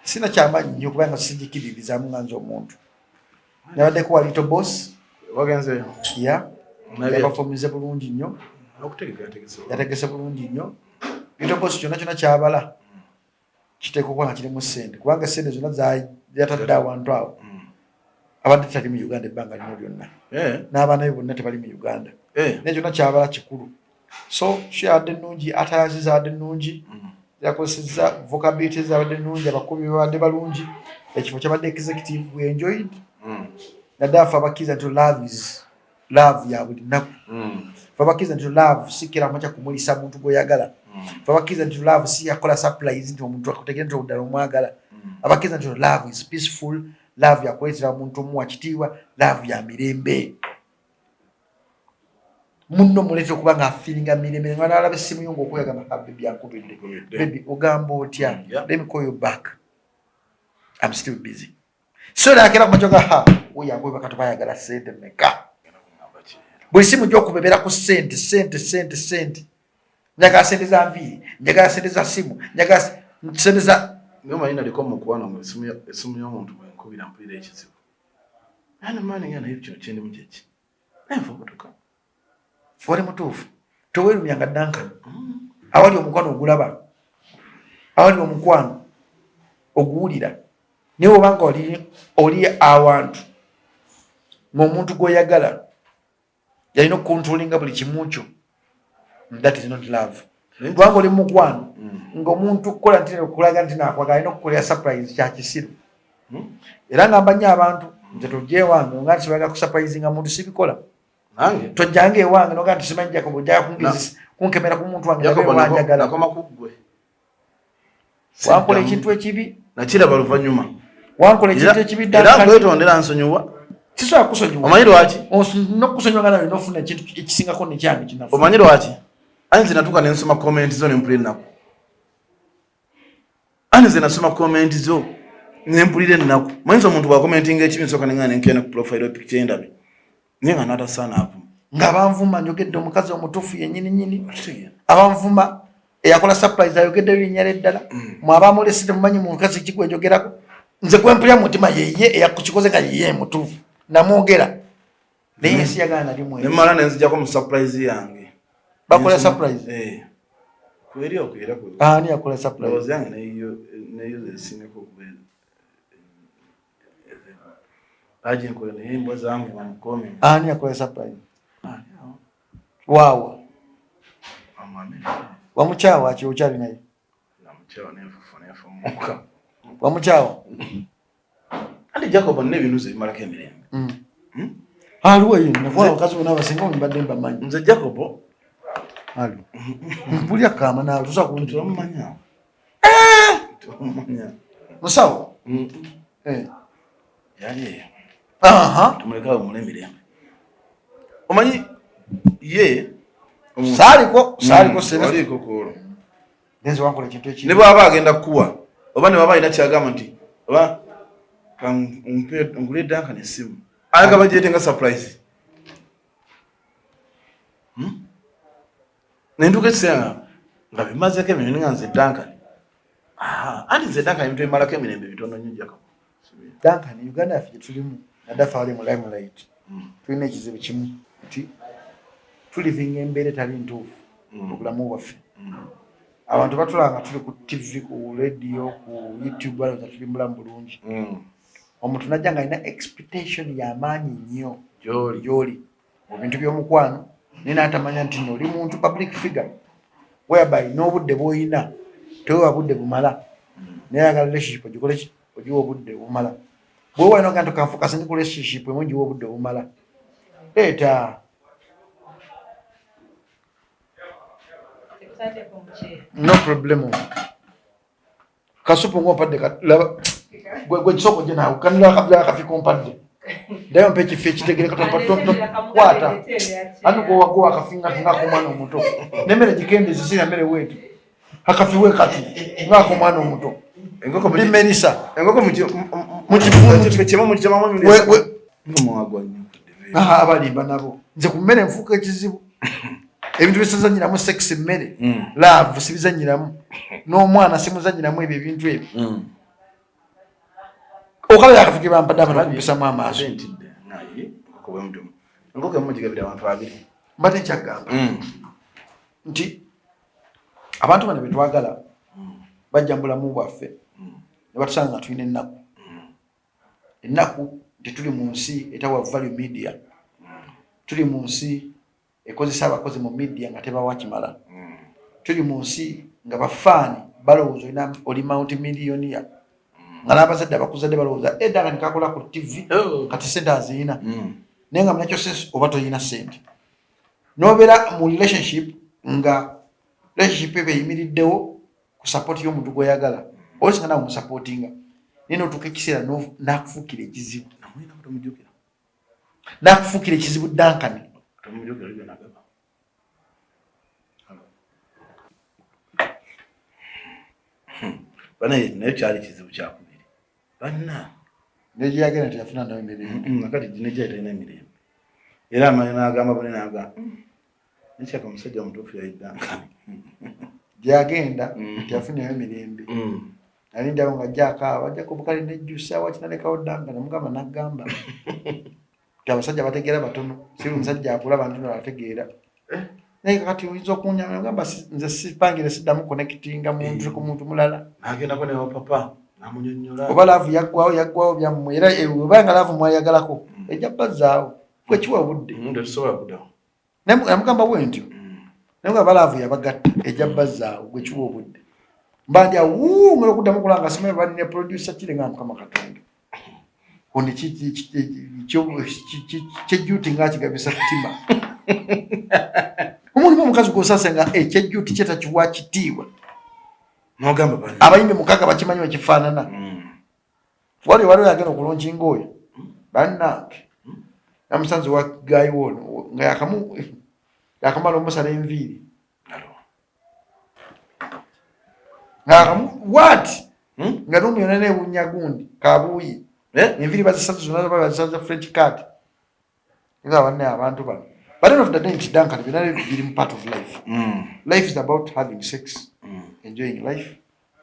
Speaker 1: Sina kyamaanyi nnyo kubanga sijikiririzaamu nga nze omuntu. Nabaddeko wa Little Boss.
Speaker 3: Wagenzeyo?
Speaker 1: Yabafomize bulungi nnyo. Yategese bulungi nnyo. Little Boss kyonna kyabala kiteekwa okuba nga kirimu ssente kubanga ssente zonna yatadde awantu awo. Abadde tali mu Uganda ebbanga lino lyonna. N'abaana be bonna tebali mu Uganda. Naye kyonna kyabala kikulu. So kyabadde nnungi, atayaziza abadde nnungi, yakozesezza vocability zabadde nnungi, abakubi babadde balungi, ekifo kyabadde executive we enjoyed. Naddala ffe abakkiriza nti love ya buli nnaku. Ffe abakkiriza nti love si kira makya kumulisa muntu gw'oyagala. Ffe abakkiriza nti love si yakola surprise nti omuntu akutegere nti oddala omwagala. Abakkiriza nti love is peaceful. Love ya kuleetera omuntu omuwa kitiibwa. Love ya mirembe. Munno muleetera okuba ng'afiiringa mirembe. Nga n'alaba essimu yo ng'okwegamba baby ankubidde. Baby ogamba otya? Let me call you back. I'm still busy. So nakera ku majoga oyo agwe bakati bayagala ssente meka. Buli simu gy'okubebera ku ssente. Njagala ssente za nviiri, njagala ssente za simu, njagala ssente za
Speaker 3: Ngoma ina liko mukwana mu esimu y'omuntu bwenkubira mpulira ekizibu. Ana maani nga naye kino kyendi mu kyeki. Nenfa okutuka.
Speaker 1: Oli mutuufu. Toweerumyanga Duncan. Awali omukwano ogulaba. Awali omukwano oguwulira. Naye obanga oli awantu ng'omuntu gw'oyagala yalina okukontrolinga buli kimu kyo. That is not love. Lwanga oli mukwano ng'omuntu okukola nti okulaga nti nakwagala alina okukolera surprise kya kisiru. Era ngamba nnyo abantu nze tujja ewange nga nti sibaga kusurprisinga muntu sibikola. Tojjanga ewange noga nti simanyi Djjacob ojjaga kunkemera ku muntu wange nabe wanjagala. Wankola ekintu ekibi
Speaker 3: nakiraba luvannyuma.
Speaker 1: Wankola ekintu ekibi
Speaker 3: era kwetondera nsonyiwa.
Speaker 1: Sisobola kusonyiwa.
Speaker 3: Omanyi lwaki?
Speaker 1: N'okusonyiwa nga nawe n'ofuna ekintu ekisingako nekyange kinafu.
Speaker 3: Omanyi lwaki? Anze natuka ne nsoma comment zo ne mpulira ennaku. Anze nasoma comment zo ne mpulira ennaku. Manyi omuntu bwa commenting ekibi nsooka ne ngana nkena ku profile picture endabe. Nenga nata sana hapo. Ng'abanvuma njogedde omukazi omutuufu yennyini nnyini. Abanvuma eyakola surprise ayogedde linnya ly'eddala. Mwabamulesire mumanyi mu mukazi kigwe njogerako. Nze kwe mpulira mutima yeye eyakukikoze nga yeye mutuufu. Namwogera. Naye si yagala nali mwezi. Ne mala ne nzijjako mu surprise yange. Bakola surprise? Kweri okwera kwe. Ani yakola surprise? Ozi yange neyo zesineko kubera. Aje nkola ne yimbo zangu bamukome. Ani yakola surprise? Wow. Wamuchawa achiuchali naye. Namuchawa nefu muka. Wamuchawa. Andi Djjacob ne binuze bimalako emirembe. Aliwo yino nakwa wakazi wona basinga mbadde mbamanyi. Nze Djjacob ali. Mpulya kama nawe tusa kuntira mumanya. Tumanya. Musawo. Yali. Tumuleka mu emirembe. Omanyi ye saliko saliko ko. Denzo wankola ekintu ekibi. Ne baba agenda kuwa. Oba ne baba ina kyagamba nti oba ngule danka ne simu. Ayaga bajetenga surprise. Nenduke tsenga nga bimaze ke mimi nganze danka. Andi nze danka yimto imalako emirembe bitono nnyo Djjacob. Danka ni Uganda afi tulimu nadafa ali mu limelight. Tulina ekizibu kimu nti tulivinga embeera etali ntuufu mu bulamu bwaffe. Abantu batulanga tuli ku TV, ku radio, ku YouTube balowooza tuli mulamu bulungi. Omuntu najja nga alina expectation y'amaanyi nnyo gy'oli mu bintu by'omukwano naye n'atamanya nti nno oli muntu public figure whereby n'obudde bw'olina tewewa budde bumala naye ayagala relationship ogikole ki ogiwa obudde bumala. Bwe walina ogaa nti okanfokasinga ku relationship emu ogiwa obudde bumala. Leeta no problem. Kasupu ngompadde laba gwe kisoko je nawe kanira kabla kafiko mpadde. Dayo mpechi fechi tegere katopato kwata. Anu go wago akafinga ngako mwana omuto. Nemere jikende zisina mere wetu. Hakafiwe kati ngako mwana omuto. Engoko bimerisa. Engoko mukifunu fechema mukitama mu we ngomo agwanyo. Abalimba nabo. Nze kumere mfuka ekizibu. Ebintu bisazanyiramu sex mmere. Love sibizanyiramu. N'omwana simuzanyiramu ebyo ebintu ebyo. Okala yakafikira mpadama nakupisa mu amaaso. Naye okuba mtumu. Ngoke mujigabira abantu babiri. Mbate kyagamba. Nti abantu bano betwagala bajja mbulamu bwaffe. Ne batusanga tulina ennaku. Ennaku tetuli mu nsi etawa value media. Tuli mu nsi ekozesa abakozi mu media nga tebawa kimala. Tuli mu nsi nga bafaani balowooza oli multimillionaire. Nga n'abazadde abakuzadde balowooza edda nikakola ku TV kati sente aziyina. Naye nga munakyo sense oba toyina sente. N'obeera mu relationship nga relationship ebe eyimiriddewo ku support y'omuntu gw'oyagala. Osinga nawe omusupportinga. Naye n'otuuka ekiseera n'akufuukira ekizibu. N'akufuukira ekizibu Dankani. Banaye naye kyali kizibu kyakubiri. Banna neje yagenda teyafuna nawe emirembe. Nakati jineje yalina emirembe. Era amanyi n'agamba bone n'agamba nekyaka omusajja omutuufu yali Dankani. Gyagenda teyafuna emirembe. Nalindawo nga gyakaaba Djjacob kale nejjusa wakinalekawo Dankani Mukama n'agamba. Abasajja bategeera batono. Si omusajja akula abantu n'abategeera. Naye kati oyinza okunyama ngamba nze sipangire siddamu connectinga muntu ku muntu mulala. Agenda ko ne papa namunyonnyola. Oba laavu yaggwawo byammwe era ebanga laavu mwayagalako ejja bazzaawo. Kwe kiwa budde. Ndetusobola kuddawo. Namugamba bwe ntyo.
Speaker 1: Naye balaavu yabagatta ejabbaza gwe kiwa obudde. Mbanja ngalo kuddamu kulanga simanyi banne producer kirenga Mukama Katonda. Oni kyejjuuti ng'akigabisa ttima. Omulimu omukazi gw'osasenga ekyejjuuti kye takiwa kitiibwa.
Speaker 3: N'ogamba bali.
Speaker 1: Abayimbi mukaaga bakimanyi we kifaanana. Waliwo yagenda okulonkinga oyo. Bannange. Namusanze wa Guy Wono nga yakamala omusala enviiri. What? Nga n'omuyona n'ewunya gundi kabuuyi. Enviiri bazisatu zonna bazisaza French cat. Nga banne abantu bano. But end of the day, it's done. It's part of life. Life is about having sex, enjoying life,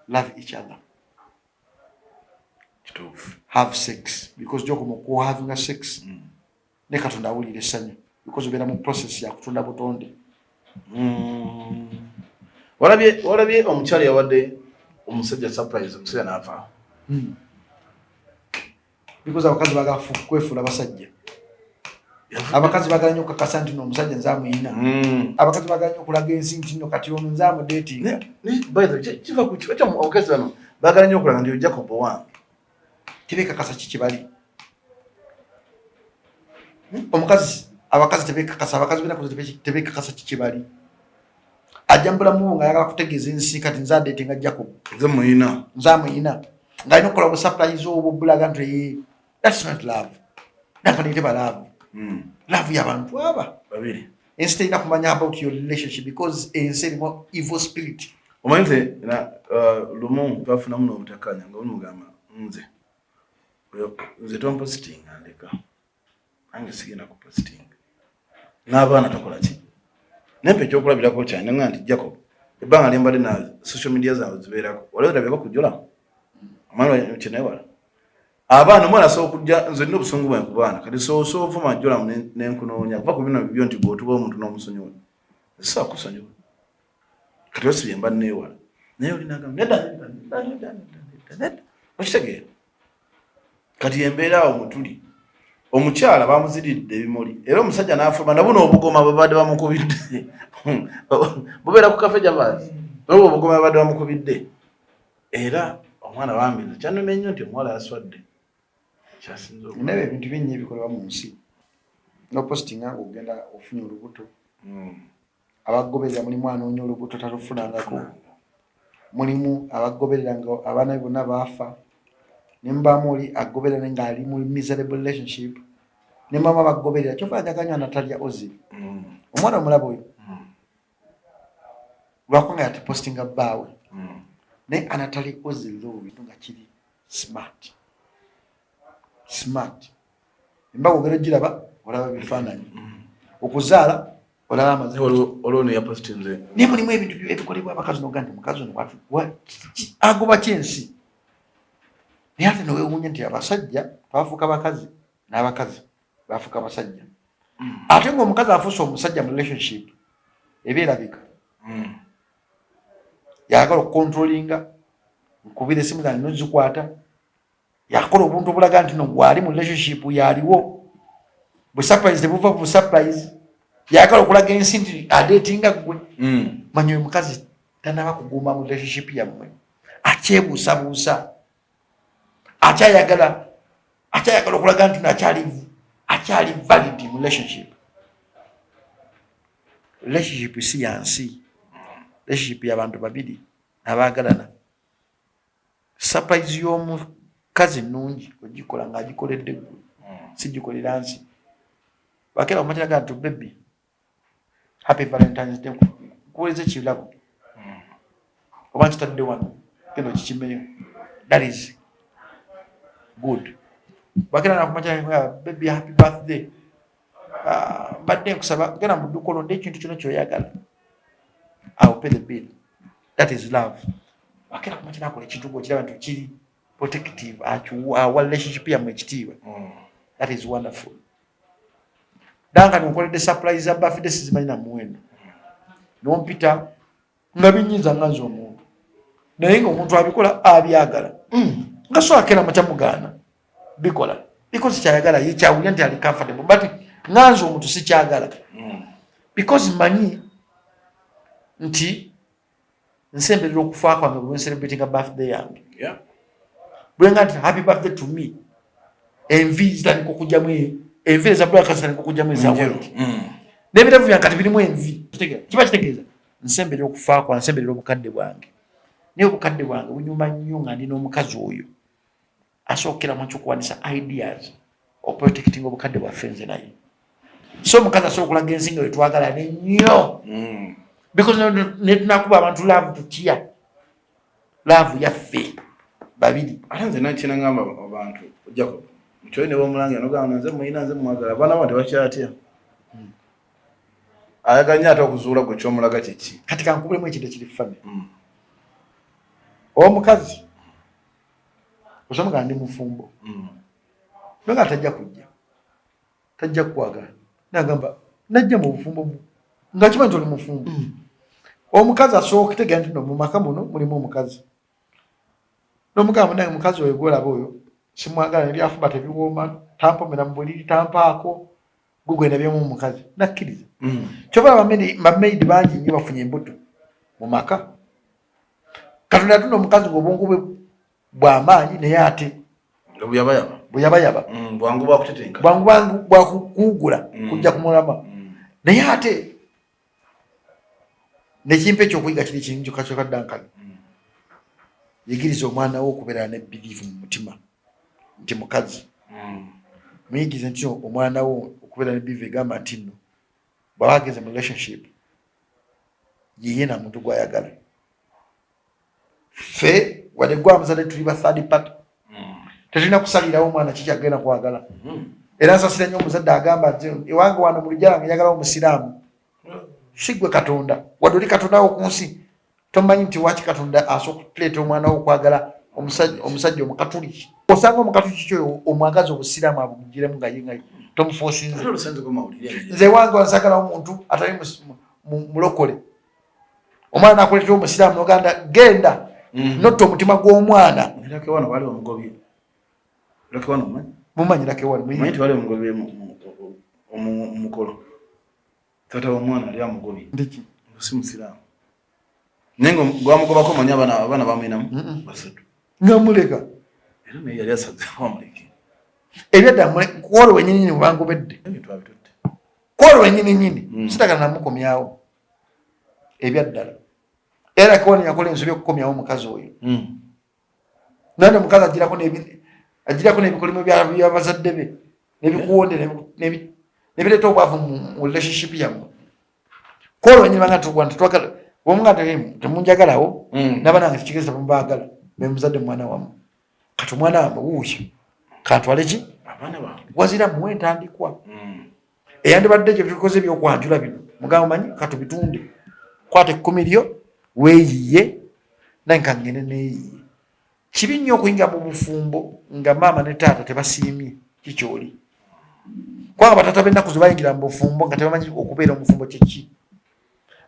Speaker 1: love each other. Have sex because Djjacob having a sex. Ne Katonda awulira essanyu because obeera mu process ya kutunda butonde.
Speaker 3: Walabye omukyala yawadde omusajja surprise omusajja n'afa.
Speaker 1: Because abakazi bagala kwefuula basajja. Abakazi bagala nnyo okukakasa nti n'omusajja nze amuyina. Abakazi bagala nnyo okulaga ensi nti nno kati ono nze amudeetinga.
Speaker 3: Kiva ku kiba abakazi bano bagala nnyo okulaga nti Djjacob wange.
Speaker 1: Tebekakasa kiki bali. Omukazi abakazi tebekakasa abakazi bena tebekakasa kiki bali. Ajambula mu nga ayagala kutegeeza ensi kati nze adeetinga Djjacob.
Speaker 3: Nze muyina.
Speaker 1: Nze amuyina. Ng'alina okukola bu surprise obwo bulaga nti that's not love. Nakaniteba love. Love y'abantu aba
Speaker 3: babiri.
Speaker 1: Instead of kumanya about your relationship because ensi erimu evil spirit.
Speaker 3: Omanyize na lumu twafuna muno obutakanya nga olumugamba nze tompositing andeka ange sigenda kupositing n'abaana takola ki nempe ekyokulabirako kyane nga nti Djjacob ebbanga lyembadde na social media zaawe zibeerako olabirabeko kujula amala kyenewala abaana omwana asobola okujja nze nina obusungu bwange ku baana kati soovuma jjolamu nenkunoonya kuva ku bino bibyo nti gweotuba omuntu n'omusonyiwa zisobola kusonyiwa kati osibye mba neewala naye olinagamba nedda okitegeera kati embeera awo mutuli omukyala bamuziridde ebimuli era omusajja n'afuluma nabuno obugoma babadde bamukubidde bubeera ku kafe jabaazi olwo obugoma babadde bamukubidde era omwana bambiza kyanumye nnyo nti omuwala yaswadde kyasinza
Speaker 1: naye ebintu bingi ebikolebwa mu nsi nopositinga ng'ogenda ofunye olubuto abagoberera mulimu anoonya olubuto talufunangako mulimu abagoberera nga abaana bonna baafa nembamu oli agoberera ng'ali mu miserable relationship nemamu abagoberera kyofagaganya Natalia Ozil omwana omulaba oyo lwako nga yatipositinga bbaawe naye Natalia Ozil bintu nga kiri smart embaga ogera ogiraba olaba bifaananyi okuzaala olaba amazima
Speaker 3: olwono yapositinze
Speaker 1: naye mulimu ebintu ebikolebwa abakazi nogandi mukazi ono agoba kyensi naye ate nowewuunya nti abasajja twafuuka bakazi n'abakazi bafuuka basajja ate ng'omukazi afuuse omusajja mu relationship ebyerabika yagala okukontrolinga nkubira esimu zange nozikwata yakola obuntu obulaga nti no gwali mu relationship yaliwo bu surprise tebuva bu surprise yagala okulaga ensi nti adeetinga gwe manyi oyo mukazi tanaba kuguma mu relationship yammwe akyebuusabuusa akyayagala okulaga nti akyali valid mu relationship si yansi relationship y'abantu babiri abaagalana surprise y'omukazi nnungi ogikola ng'agikoledde gwe sigikolera nsi bakera omatiraga nti baby happy Valentine's Day kuwuliriza ekirabo oba nkitadde wano genda okikimeyo that is good bakera nakumatiraga baby happy birthday mbadde nkusaba genda mu dduka olonde ekintu kyonna kyoyagala I will pay the bill. That is love. Bakera kumatira akola ekintu gw'okiraba nti kiri protective our relationship yammwe ekitiibwa. That is wonderful. Danga nkoledde surprise za birthday sizimanyi na muwendo. Nompita nga binyinza nganza omuntu. Naye ng'omuntu abikola abyagala. Nga so akera makyamugana bikola. Because kyayagala ye kyawulya nti ali comfortable. But nganza omuntu sikyagala. Because manyi nti nsemberera okufa kwange bwe celebrating birthday yange.
Speaker 3: Yeah.
Speaker 1: Bwe nga nti happy birthday to me. Envi zitandika okujjamu envi eza black zitandika okujjamu eza white. N'ebiravu byange kati birimu envi. Kiba kitegeeza nsemberera okufa kwa nsemberera obukadde bwange. Naye obukadde bwange bunyuma nnyo nga ndi n'omukazi oyo asookera mu ky'okuwanisa ideas oprotecting obukadde bwaffe nze naye. So omukazi asobola okulaga ensinga we twagala nnyo. Because ne tunakuba abantu love tutya. Love yaffe babiri.
Speaker 3: Ate nze nakina ngamba abantu Jacob. Mchoyi ne bomulangira nogamba nze muyina nze mwagala. Abana bandi bakyatya. Ayaganya ate okuzuula gwe kyomulaga kiki.
Speaker 1: Kati kankubulemu ekintu ekiri family. Omukazi osomugana ndi mufumbo. Nga tajja kujja. Tajja kwagala. Nagamba najja mu bufumbo nga kimanyi nti oli mufumbo. Omukazi asooka kutegeera nti no mu maka muno mulimu omukazi. N'omugamba nange mukazi oyo gwolaba oyo simwagala ebyafuba tebiwooma tampomera mu buliri tampaako gugwenda byemu omukazi nakkiriza. Kyova bamaidi bangi nnyo bafunye embuto mu maka. Katonda yatunda omukazi ng'obwongo bwe bw'amaanyi naye ate buyabayaba
Speaker 3: bwangu bwakutetenka
Speaker 1: bwangu bwakukuugula kujja kumulama naye ate nekimpa ekyokuyiga kiri kingi kyokka Duncan yigiriza omwana wo okubeera ne belief mu mutima nti mukazi muyigirize nti omwana wo okubeera ne belief egamba nti nno bw'aba ageze mu relationship yiye na muntu gw'ayagala. Ffe wadde gwamuzadde tuli ba third party tetulina kusalirawo omwana kiki agenda kwagala. Era nsasira nnyo omuzadde agamba nti ewange wano mu lujja lwange njagala omusiraamu. Si gwe Katonda wadde oli Katonda wo ku nsi tomanyi nti waki Katonda asooka okuleeta omwana wo okwagala omusajja omukatuliki. Osanga omukatuliki kyo omwagaza obusiraamu abugiremu nga yenga tomufoosinze. Nze ewange wansagalawo omuntu atali mulokole omwana nakuleetera omusiraamu noganda genda notta omutima gw'omwana. Mumanyi Lakewano
Speaker 3: mumanyi tewali omugobye mukolo tata w'omwana ali amugobye
Speaker 1: ndiki
Speaker 3: si musiraamu nengo gwamugobako manyi abaana bamwinamu basatu
Speaker 1: ngamuleka
Speaker 3: era naye yali asaze wamuleke
Speaker 1: ebyadda kwolo wenyini bangobedde kwolo wenyini sitagala namukomyawo ebyaddala. Era Lakewano yakola ensobi okukomyawo omukazi oyo. Nane omukazi agirako n'ebikolimo by'abazadde be n'ebikuwonde n'ebireeta obwavu mu relationship yammwe. Kwolo wenyini banga twagala omunga temunjagalawo n'abanange tukigeza mubaagala be muzadde mwana wammwe. Kati omwana wammwe wuuyo kantwale ki wazira muwe entandikwa eyandibadde gye tukoze ebyokwanjula bino mugamba manyi katubitunde kwata 10 lyo weeyiye nange kangende neeyiye. Kibi nnyo okuyingira mu bufumbo nga maama ne taata tebasiimye kikyoli. Kubanga batata b'ennaku ze bayingira mu bufumbo nga tebamanyi okubeera omufumbo kyeki.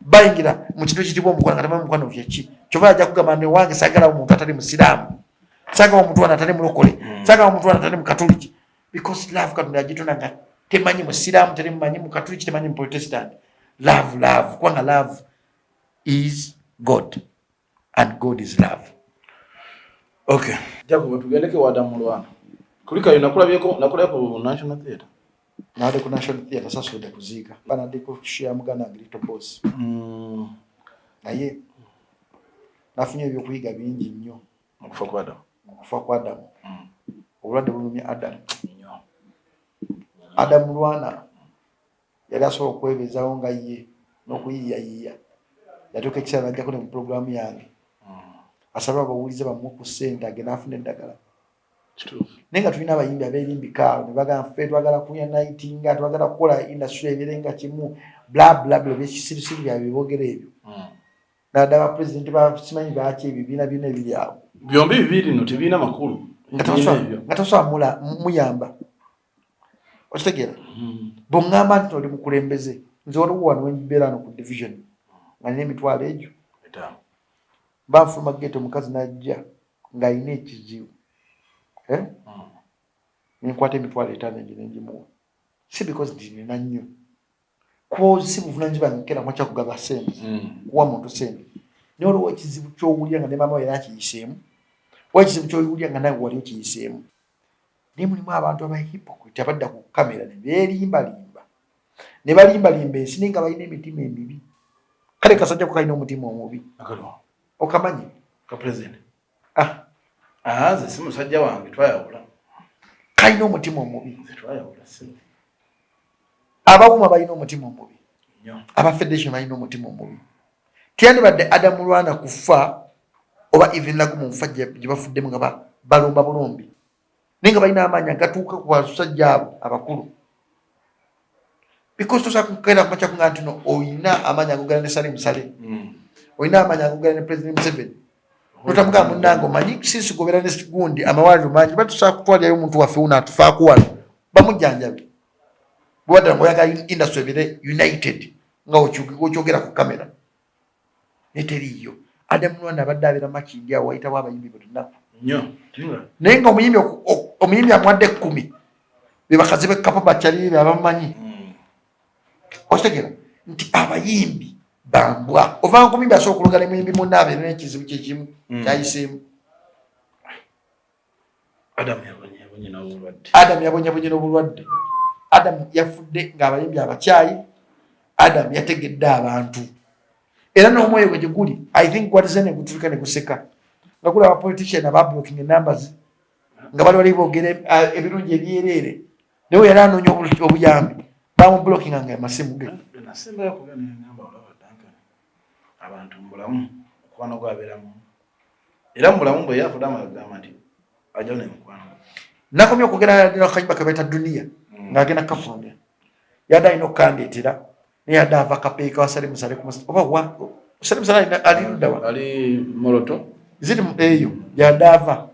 Speaker 1: Bayingira mu kintu ekitibwa omukwano nga tebamanyi mukwano kyeki. Kyova ajja kugamba ne wange saagalawo omuntu atali musiraamu, saagalawo omuntu wana atali mulokole, saagalawo omuntu wana atali mukatuliki. Because love Katonda yagitonda nga temanyi musiraamu, temanyi mukatuliki, temanyi muprotestant. Love kubanga love is God and God is love.
Speaker 3: Okay. Jacob tugendeke wa Mulwana. Kulika nakulabyeko ku National Theatre.
Speaker 1: Nade ku National Theatre sasa ode kuziga. Bana ndiko share mugana ngirito boss. Naye nafunye ebyo kuyiga bingi nnyo okufa kwa Adamu. Obulwadde bulumya Adamu nnyo. Adamu Mulwana yali asobola okwebezawo nga ye n'okuyiyayiya. Yatuuka ekiseera najjako ne mu programu yange. Asaba abawulize bamuwe ku ssente agenda afuna eddagala. Naye nga tulina abayimbi abeerimbika ne bagamba ffe twagala kuunitinga twagala kukola industry ebirenga kimu bla bla bla byekisirisiri byabwe boogera ebyo. Naddala abapulezidenti basimanyi baaki ebibiina byonna ebiri awo.
Speaker 3: Byombi bibiri no tebiina makulu.
Speaker 1: Nga tosobola muyamba. Okitegeera? Bw'oŋŋamba nti oli mukulembeze nze waliwo wano wenjibeera wano ku division nga nina emitwalo egyo. Banfuluma gate omukazi najja ng'alina ekizibu. Nenkwata emitwalo 5 egyo nengimuwa. Si because nti nina nnyo. ko si buvunaanyizibwa nkera mwacha kugaba sente kuwa muntu sente naye olwo ekizibu ky'owulira nga ne maama we era akiyiseemu wa ekizibu ky'owulira nga nawe wali okiyiseemu naye mulimu abantu abahypocrite abadda ku kamera ne beerimbalimba ne balimbalimba ensi naye nga balina emitima emibi kale kasajja ko kalina omutima omubi okamanyi
Speaker 3: ze si musajja wange twayawula
Speaker 1: kalina omutima omubi abawuma balina omutima omubi aba federation balina omutima omubi tiyandibadde Adamu Lwana kufa oba even lagu mu nfa gye bafuddemu nga balomba bulombi naye nga balina amaanyi agatuuka ku basajja abo abakulu because tosobola kugenda kumakya kunga nti no oyina amaanyi agogala ne Salim Saleh oyina amaanyi agogala ne President Museveni notamugaa munnange omanyi sinsi gobera ne gundi amawaliro mangi batusobola kutwalirayo omuntu waffe wuno atufaako wano bamujjanjabe bwadda ngoyagala industry ebire united nga okyogera ku kamera neteriyo Adamu Lwana abadde abeera makindi awo wayitawo abayimbi buli nnaku naye nga omuyimbi amuwadde 10 be bakazi b'ekkapo bakyali be abamumanyi okitegeera nti abayimbi bambwa ovanga ku muyimbi asobola okulugana emuyimbi munna abeera n'ekizibu kyekimu kyayiseemu Adamu yabonyabonye n'obulwadde Adamu yafudde ng'abayimbi abakyayi Adamu yategedde abantu era n'omwoyo gwe guli I think gwatizene gutuuka ne guseka nga guli abapolitician abablocking numbers nga bali boogera ebirungi ebyereere naye yali anoonya obuyambi bamublokinga nga amasimu ge
Speaker 3: abantu mubulamu okwano gwabeeramu era mubulamu bwe yafudde agamba nti ajja ne mukwano
Speaker 1: nakomye okugenda akayimba ke bayita Dunia ng'agenda kafunda yadde alina okukandeetera naye yadde ava kapeeka wa Salim Saleh oba Salim Saleh ali ludda wa
Speaker 3: ali moloto
Speaker 1: ziri eyo yadde ava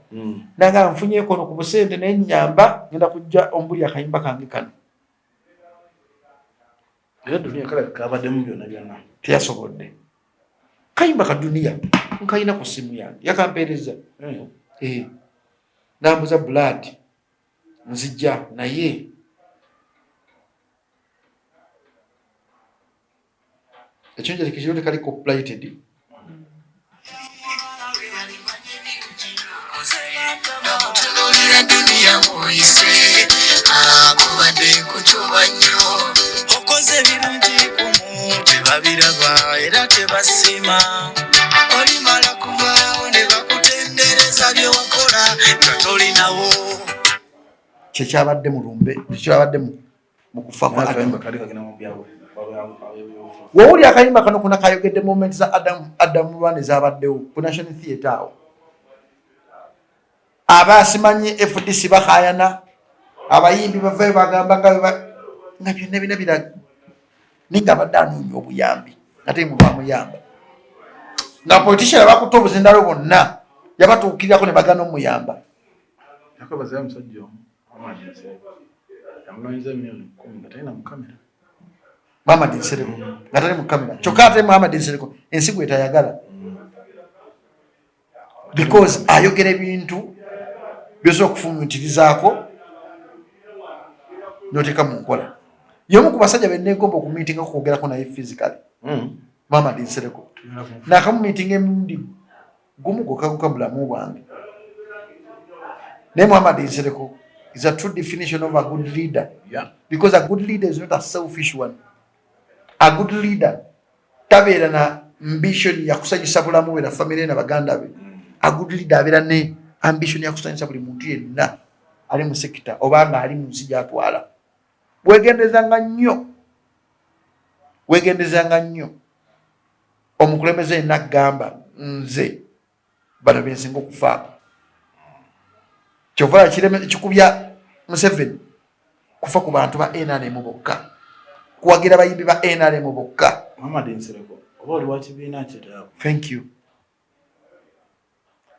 Speaker 1: nanga nfunyeeko no ku busente naye nnyamba ngenda kujja ombuli akayimba kange kano
Speaker 3: era Dunia kale kabaddemu byonna byonna
Speaker 1: teyasobodde kayimba ka Dunia nkayina ku simu yange yakampeereza nambuza blood nzijja naye ekyonjala kikiro tekali copyrighted
Speaker 2: okoze ebirungi kumu tebabiraba era tebasima olimala kuvaawo ne bakutendereza byokola nga tolinawo
Speaker 1: kyekyabadde mu lumbe kyekyabadde mu kufa kwa wowuli akayimba kano kuna kayogedde moment za Adamu Lwana ezabaddewo ku National Theatre awo abasimanyi FDC bakayana abayimbi bavayo bagamba nga byonna bina biraga ninga abadde anoonya obuyambi ate muntu amuyamba nga politician bakutte obuzindalo bonna yabatuukirirako ne bagana omuyamba Muhammad Nsereko nga tali mu kamera kyokka ate Muhammad Nsereko ensigo etayagala because ayogera ebintu byosobola okufumitirizaako noteeka mu nkola y'omu ku basajja benneegomba okumiitinga okwogerako naye physically Muhammad Nsereko naakamumiitinga emirundi gumu gwokka bulamu bwange naye Muhammad Nsereko is a true definition of a good leader. Because a good leader is not a selfish one. A good leader tabeera na ambition ya kusanyusa bulamu bwe na family na baganda be. A good leader abeera ne ambition ya kusanyusa buli muntu yenna ali mu sekita obanga ali mu nsi gy'atwala. Weegendezanga nnyo omukulembeze n'agamba nze bano bensinga okufaako kyova kikubya Museveni kufa ku bantu ba NRM bokka kuwagira bayimbi ba NRM bokka.
Speaker 3: Muhammad Nsereko oba oli wakibiina kyetaawo.
Speaker 1: Thank you.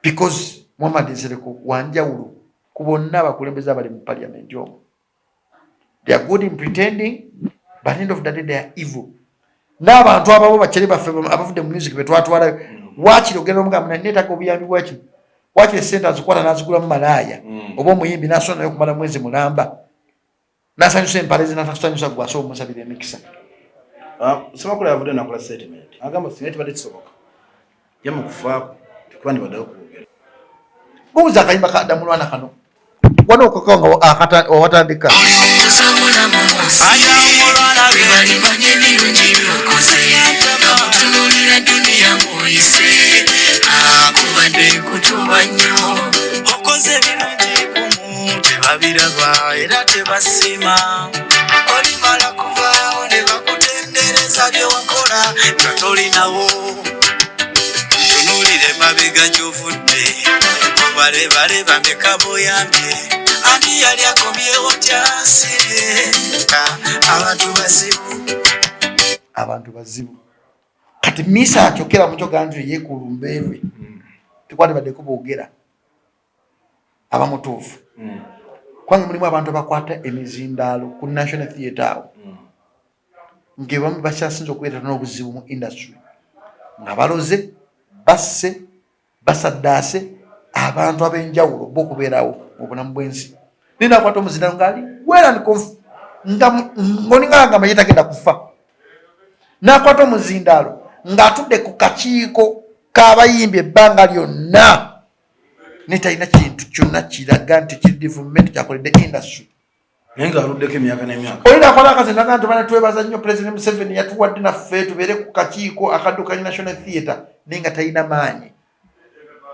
Speaker 1: Because Muhammad Nsereko wanjawulo ku bonna abakulembeze abali mu parliament omwo. They are good in pretending, but at the end of the day they are evil. N'abantu ababo bakyali baffe abavudde mu music betwatwala wakiri ogenda omugamba neetaka obuyambi bwaki wakiri sente azikwata n'azigula mu malaaya oba omuyimbi n'asona nayo okumala mwezi mulamba n'asanyusa empale ze n'atasanyusa gwasa omusabira emikisa
Speaker 3: Semakula yavudde nakola statement. Agamba singa tibadde kisoboka. Ye mu kufaako tekuba ndibaddeyo kwogera.
Speaker 1: Buuza akayimba ka Adamu Lwana kano. Wano okukanga owatandika.
Speaker 2: Okoze birungi kumu tebabiraba era tebasima. Olimala kuvaawo ne bakutendereza byewakola nga tolinawo. Tunulire mabega gy'ovudde obalebale mbeka buyambye ani yali akomyewo tyasirye
Speaker 1: abantu bazibu kati misa akyokera mukyo gantu yekulumbeerwe tukwate baddeko boogera abamutuufu kwange mulimu abantu abakwata emizindaalo ku National Theatre awo ng'ebamu bakyasinza okubeera n'obuzibu mu industry nga baloze basse basaddaase abantu ab'enjawulo bokubeerawo mu bulamu bw'ensi ninakwata omuzindaalo ngaali weranikofu ng'oninganga ye tagenda kufa nakwata omuzindaalo ng'atudde ku kakiiko k'abayimbi ebbanga lyonna ne talina kintu kyonna kiraga nti kiri development kyakoledde industry
Speaker 3: naye ng'aluddeko emyaka n'emyaka.
Speaker 1: Olina akola akazi naga nti bana twebaza nnyo President Museveni yatuwadde naffe tubeere ku kakiiko akadduka National Theatre naye nga talina maanyi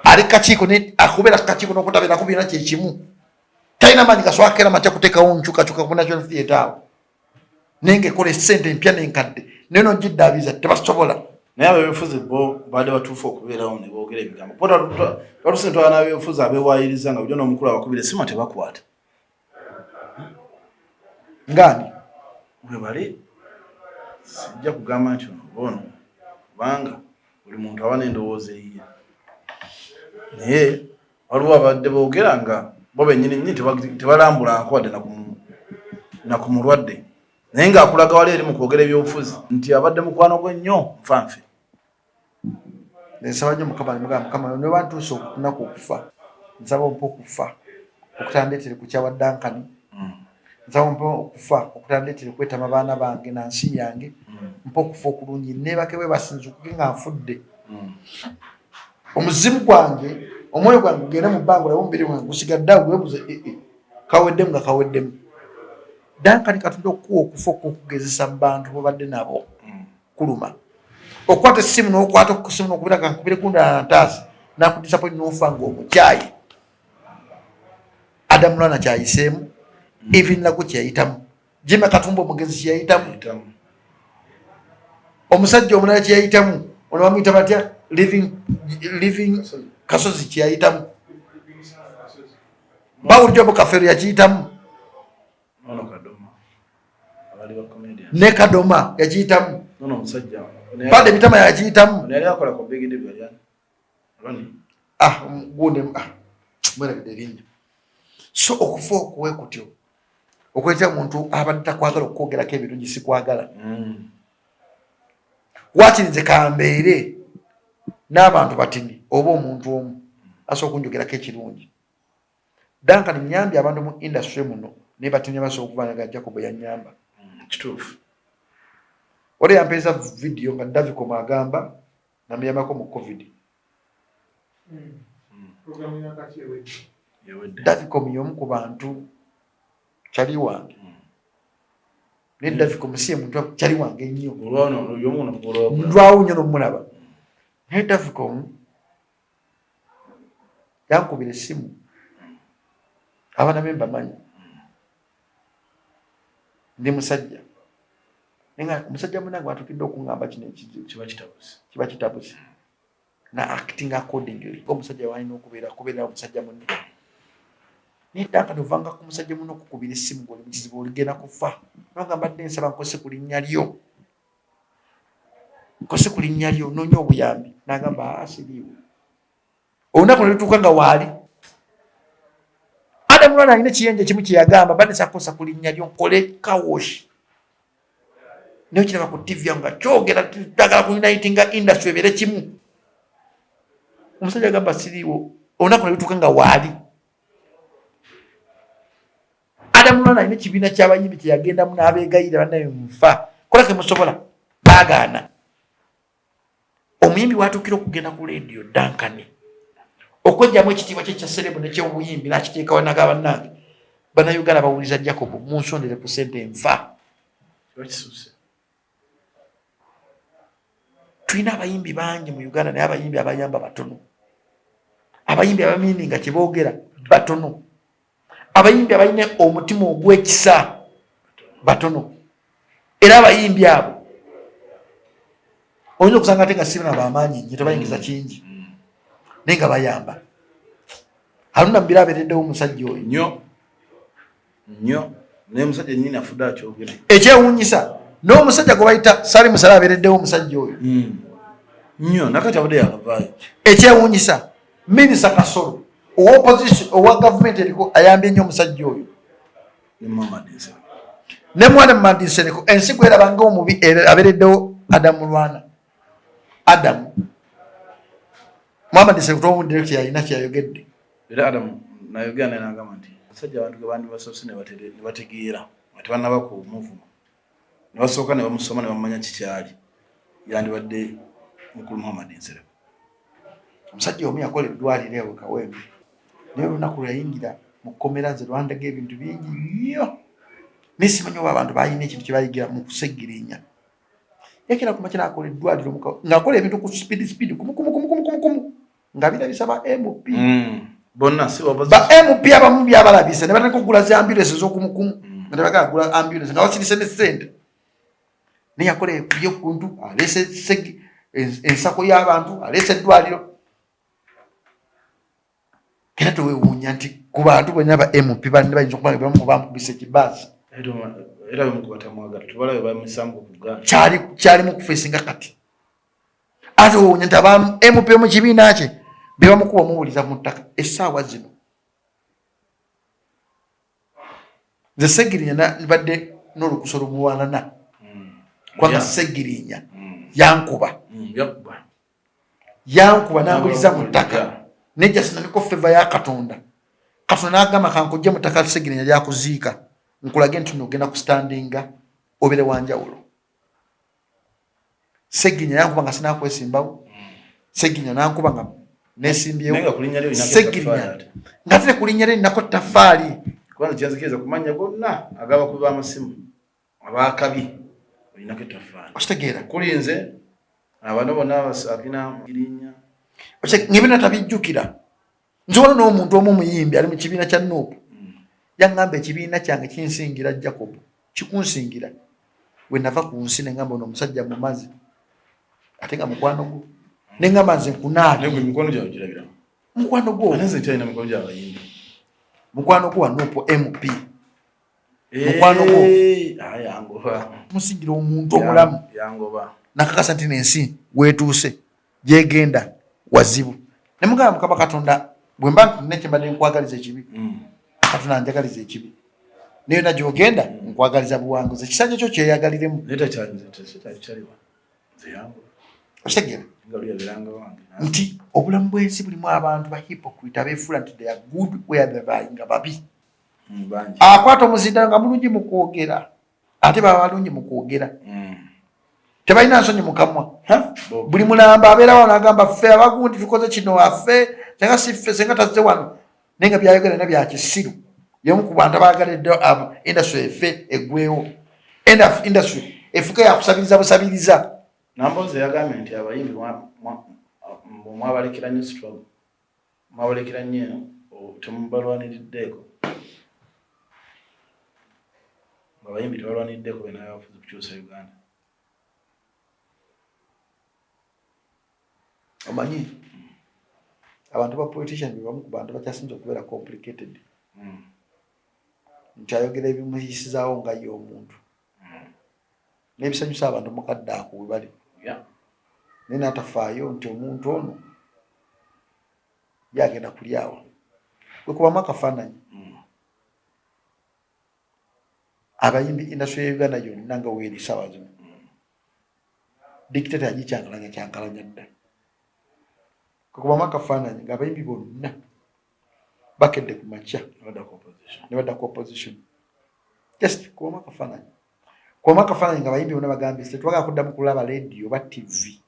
Speaker 1: ali kakiiko akubeera ku kakiiko n'okutabeerako byonna kyekimu talina maanyi gaswakera matya kuteekawo nkyukakyuka ku National Theatre awo naye ngaekola essente empya n'enkadde naye nogiddaabiriza tebasobola.
Speaker 3: Naye abeebufuzi bo baadde batuufu okubeerawo ne boogera ebigambo batusente wana abeebufuzi abeewaayiriza nga bujjo n'omukulu abakubira essima tebakwata
Speaker 1: ngani
Speaker 3: we bali sijja kugamba nti ono kubanga buli muntu aba n'endowooza eyiye naye waliwo abadde boogera nga bo bennyini tebalambula nkowadde na ku mulwadde naye ng'akulaga wali eri mu kwogera ebyobufuzi nti abadde mukwano gwe nnyo nfanfe.
Speaker 1: Nsaba nnyo Mukama ne bantuuse okunaku okufa nsaba ompa okufa okutandeetere ku kyawa Dankani nsaba ompa okufa okutandeetere kwetama baana bange na nsi yange mpa okufa okulungi neebake bwe basinzukuke nga nfudde omuzimu gwange omwoyo gwange gugende mu bbanga olabe omubiri gwange gusigadde awo weebuze kaweddemu nga kaweddemu. Dankani Katonda okuwa okufa okukugezesa mu bantu bobadde nabo kuluma okwata essimu n'okwata ku ssimu n'okubira kankubire kunda ntaasi nakudisappoint n'ofa ng'omukyayi. Adamu Lwana kyayiseemu even nagwo kyeyayitamu Jimmy Katumba omugezi kyeyayitamu omusajja omulala kyeyayitamu ono bamuyita batya living Kasozi kyeyayitamu Bawulijobo Kafeero yakiyitamu ne Kadoma yakiyitamu Bade Bitama yakiyitamu gundi mwerabidde erinnya. So okufa okuwe kutyo okwetya omuntu abadde takwagala okwogerako ebirungi sikwagala waakiri nze kambeere n'abantu batini oba omuntu omu asobola okunjogerako ekirungi. Dankani nyambye abantu mu industry muno naye batini basobola okuvanyaga Djjacob yannyamba kituufu. Oli yampeeza video nga Davicom agamba namuyambako mu COVID. Davicom y'omu ku bantu kyali wange naye Davicom si ye muntu kyali wange ennyo ndwawo nnyo n'omulaba naye Davicom yankubira essimu abaana be mbamanyi ndi musajja naye omusajja munange watukidde okuŋŋamba kino ekizibu kiba kitabuzi na acting accordingly omusajja walina okubeera omusajja munne naye Dankani ovanga ku musajja muno okukubira essimu ng'oli mu kizibu oligenda kufa nonga mbadde nsaba nkose ku linnya lyo noonya obuyambi n'agamba siriiwo olunaku ne lutuuka nga waali Adamu Lwana alina ekiyenje kimu kye yagamba badde sakosa ku linnya lyo nkole kawoshi naye kiraba ku TV nga kyogera twagala kuunitinga industry ebeere kimu. Omusajja agamba siriiwo olunaku ne lutuuka nga waali Adamu Lwana alina ekibiina ky'abayimbi kye yagendamu n'abeegayirira bannaye nfa kola ke musobola bagana omuyimbi watuukira okugenda ku leediyo dankani okwejjamu ekitiibwa kye kya serebu nekyobuyimbi nakiteeka wanaga bannange bannayuganda bawuliriza Djjacob munsondere ku ssente nfa. Tulina abayimbi bangi mu Uganda naye abayimbi abayamba batono, abayimbi abamiininga kye boogera batono, abayimbi abalina omutima ogw'ekisa batono. Era abayimbi abo oyinza okusanga ate nga sibina bamaanyi nnyo tebayingiza kingi naye nga bayamba. Haruna Mbira abeereddewo omusajja oyo
Speaker 3: nnyo naye omusajja nnyini afudde akyogera.
Speaker 1: Ekyewuunyisa n'omusajja gwe bayita Sali Musala abeereddewo omusajja oyo
Speaker 3: nnyo nakati abadde yakavaayo.
Speaker 1: Ekyewuunyisa Minisita Kasolo owa gavumenti eriko ayambye nnyo omusajja oyo ne mwana Madisereko. Ensigo eraba ng'omubi abeereddewo Mulwana Adamu Muhammad Sereko towuddeko kyeyalina kyeyayogedde.
Speaker 3: Era Adamu nayogera naye n'agamba nti abasajja abantu ge bandibasoose ne bategeera nga tebannaba ku muvumo ne basooka ne bamusoma ne bamanya kikyali yandibadde mukulu Muhammad Sereko.
Speaker 1: Omusajja omu yakola eddwaliro ewe Kawempe naye olunaku lweyayingira mu kkomera ze lwandaga ebintu bingi nnyo nesimanyi oba abantu balina ekintu kye bayigira mu kuseggirinya. Yakira ku makina akola eddwaliro ng'akola ebintu ku speed kumu nga birabisa ba MP
Speaker 3: bonna si
Speaker 1: ba MP abamu byabalabisa ne batandika okugula zi ambulance ez'okumukumu nga tebagala kugula ambulance nga basirise ne ssente. Naye yakola ebyokuntu aleese ensako y'abantu aleese eddwaliro. Era teweewuunya nti ku bantu bonna ba MP banne bayinza okuba nga bamukubisa ekibaazi
Speaker 3: era bemukubatamwagala tubalabe bamusambu kuganda
Speaker 1: kyali mu kufeesinga kati. Ate weewuunya nti aba MP mu kibiina kye be bamukuba omuwuliza mu ttaka essaawa zino. Nze Seggirinya nibadde n'olukuso lumuwanana kwanga Seggirinya yankuba n'ambuliza mu ttaka nejja sinaniko feva ya Katonda. Katonda n'agamba kankujje mu ttaka Seggirinya lyakuziika nkulage nti nogenda kustandinga obere wanjawulo. Seggirinya yankuba nga sinakwesimbawo. Seggirinya nankuba nga nesimbyewo. Seggirinya nga tene kulinnya lye nnako ttafaali
Speaker 3: kubanga kyanzikiriza kumanya gonna agabakubi b'amasimu abaakabi olinako ettafaali
Speaker 1: okitegeera
Speaker 3: kulinze abano bonna abasakina Girinnya
Speaker 1: ng'ebina tabijjukira. Nsobola n'omuntu omu omuyimbi ali mu kibiina kya Nuupu yaŋŋamba ekibiina kyange kinsingira Djjacob kikunsingira we nava ku nsi ne ŋŋamba ono omusajja mumazi ate nga mukwano gwo ne ŋŋamba nze nkunaabye
Speaker 3: mikono gyawe girabira
Speaker 1: mukwano gwo
Speaker 3: anenze kyalina mikono gy'abayimbi
Speaker 1: mukwano gwo wa Nuupu MP mukwano gwo
Speaker 3: yangoba
Speaker 1: musingira omuntu omulamu
Speaker 3: yangoba
Speaker 1: nakakasa nti n'ensi weetuuse gyegenda wazibu ne mugamba Mukama Katonda bwe mba nekyembadde nkwagaliza ekibi Katonda anjagaliza ekibi naye na gyogenda nkwagaliza buwanguzi ekisanja kyo kyeyagaliremu okitegeera nti obulamu bw'ensi bulimu abantu ba hypocrite abeefuula nti they are good where they are nga babi. Akwata omuzindalo nga mulungi mu kwogera ate baba balungi mu kwogera tebalina nsonyi mu kamwa. Buli mulamba abeerawo n'agamba ffe abagundi tukoze kino waffe senga si ffe senga tazze wano naye nga byayogera na bya kisiru y'omu ku bantu abaagaledde industry effe eggwewo industry efuke yakusabiriza busabiriza.
Speaker 3: Namboze yagambye nti abayimbi mwabalekera nnyo struggle mwabalekera nnyo temubalwaniriddeeko abayimbi tebalwaniriddeeko Banabyabuufuzi kukyusa Uganda.
Speaker 1: Omanyi abantu ba politician bebamu ku bantu bakyasinza okubeera complicated nti ayogera ebimuyisizaawo nga ye omuntu n'ebisanyusa abantu mukadde ako we bali naye n'atafaayo nti omuntu ono yagenda kulyawa bwe kubamu akafaananyi abayimbi industry ya Uganda yonna nga weeri sawa zino dictator yagikyankalanya dda kubamu akafaananyi ng'abayimbi bonna bakedde ku makya ne badda ku opposition just kubamu akafaananyi kwa mwaka fana nga bayimbi bonna bagambye tetwagala kuddamu kulaba radio ba TV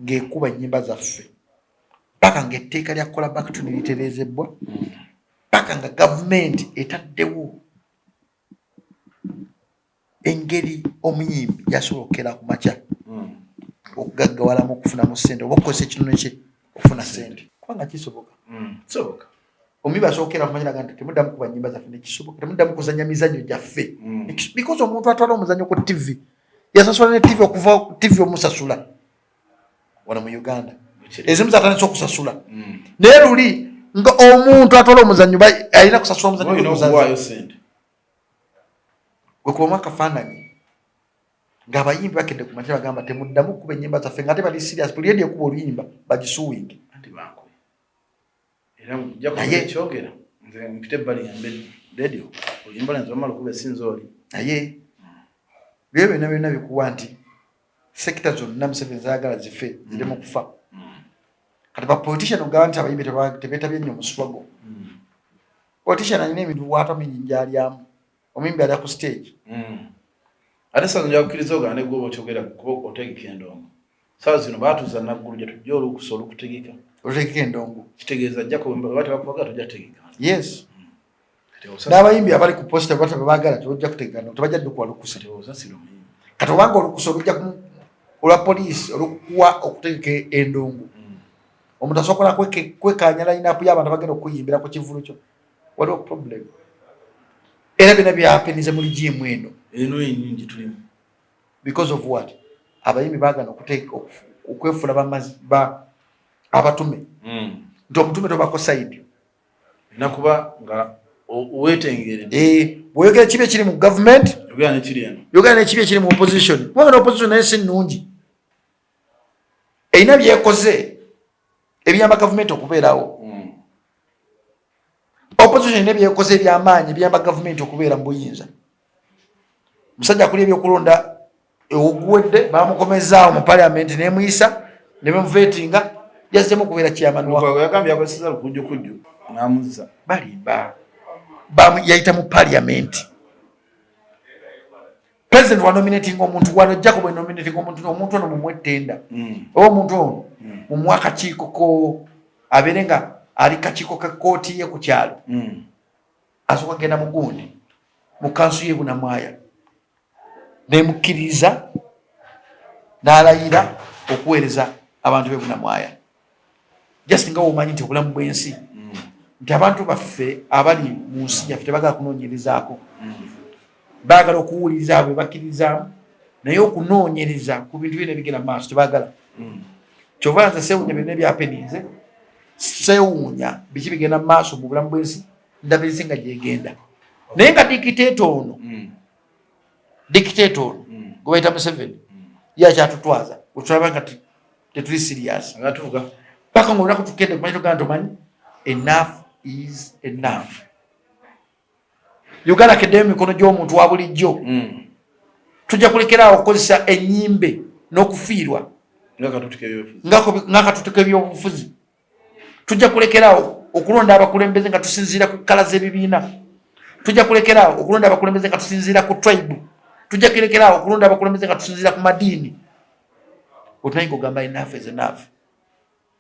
Speaker 1: ng'ekuba nnyimba zaffe paka ng'etteeka lya kola back to literezebwa paka nga gavumenti etaddewo engeri omuyimbi yasobola okukera ku makya okugaggawalamu okufunamu ssente oba okukozesa ekinone kye okufuna ssente kubanga kisoboka
Speaker 3: kisoboka
Speaker 1: omuyimbi asobola okukera ku makya naga nti temuddamu kuba nnyimba zaffe nekisoboka temuddamu kuzanya mizannyo gyaffe because omuntu atwala omuzannyo ku TV yasasula ne TV okuva TV omusasula wano mu Uganda ezimu zatandise okusasula naye luli nga omuntu atwala omuzannyo alina kusasula omuzannyo wekuba omwaka faananyi ng'abayimbi bakedde ku makya bagamba temuddamu kuba ennyimba zaffe nga ate bali serious buli edi ekuba oluyimba bagisuwinge
Speaker 3: era naye kyogera nze mpite ebbali yambe radio oluyimba lwenze wamala okuba esinza oli
Speaker 1: naye byo byonna byonna bikuwa nti sekita zonna Museveni zaagala zife ziremu kufa kati bapolitician ogamba nti abayimbi tebeetabye nnyo omuswago politician alina ebintu bwata minjinjaalyamu omuyimbi ali ku stage
Speaker 3: ate sasa nja kukkiriza ogana ne gwe okyogera kuba otegeka endongo saawa zino baatuuza naggulu gye tujja olukusa olukutegeka
Speaker 1: otegeka endongo
Speaker 3: kitegeeza Djjacob bati bakubaga tujja tegeka
Speaker 1: yes n'abayimbi abali ku posta bata baagala tebajja kutegeka ndongo tebajja ddukuwa lukusa kati obanga olukusa olujja olwa poliisi olukuwa okutegeka endongo omuntu asobola kwekanya line-up y'abantu bagenda okuyimbira ku kivulu kyo waliwo problem era byonna byapenize muri jimu eno
Speaker 3: enyingi tulimu
Speaker 1: because of what abayimbi bagana okwefula abatume nti omutume tobako side
Speaker 3: nakuba nga wetengere
Speaker 1: bweyogera kibi ekiri mu government
Speaker 3: yogera
Speaker 1: nekibi ekiri mu opposition kubanga opposition naye si nnungi erina byekoze ebiyamba government okubeerawo opposition erina byekoze ebyamaanyi ebiyamba government okubeera mu buyinza musajja kuli ebyokulonda oguwedde bamukomezaawo mu parliament nemuyisa nemuvetinga yazemu okubeera
Speaker 3: kyamanyagambye akozesa lukujjukujju namuzza
Speaker 1: balimba yayita mu parliament president wa nominating omuntu wano Djjacob nominating omuntu ono mumwettenda oba omuntu ono mumuwa akakiiko ko abeere nga ali kakiiko ka kooti ye ku kyalo asooka genda mugundi mu kansu ye Bunamwaya nemukkiriza n'alayira okuweereza abantu be Bunamwaya just nga womanyi nti obulamu bw'ensi nti abantu baffe abali mu nsi yaffe tebagala kunoonyerezaako baagala okuwuliriza bwe bakkirizaamu naye okunoonyereza ku bintu byonna ebigenda mu maaso tebagala kyova nze seewuunya byonna ebyapeninze seewuunya biki bigenda mu maaso mu bulamu bw'ensi ndaba ensi nga gyegenda naye nga dikiteeto ono gwe bayita Museveni yakyatutwaza wetulaba nga tetuli serious paka nga olunaku tukende kumanyi tugana tumanyi enough is enough Uganda keddeyo emikono gy'omuntu wa bulijjo tujja kulekeraawo okukozesa ennyimbe n'okufiirwa ng'akatutu k'ebyobufuzi tujja kulekeraawo okulonda abakulembeze nga tusinziira ku kkala z'ebibiina tujja kulekeraawo okulonda abakulembeze nga tusinziira ku tribe tujja kulekeraawo okulonda abakulembeze nga tusinziira ku madiini otumanyi ng'ogamba enough is enough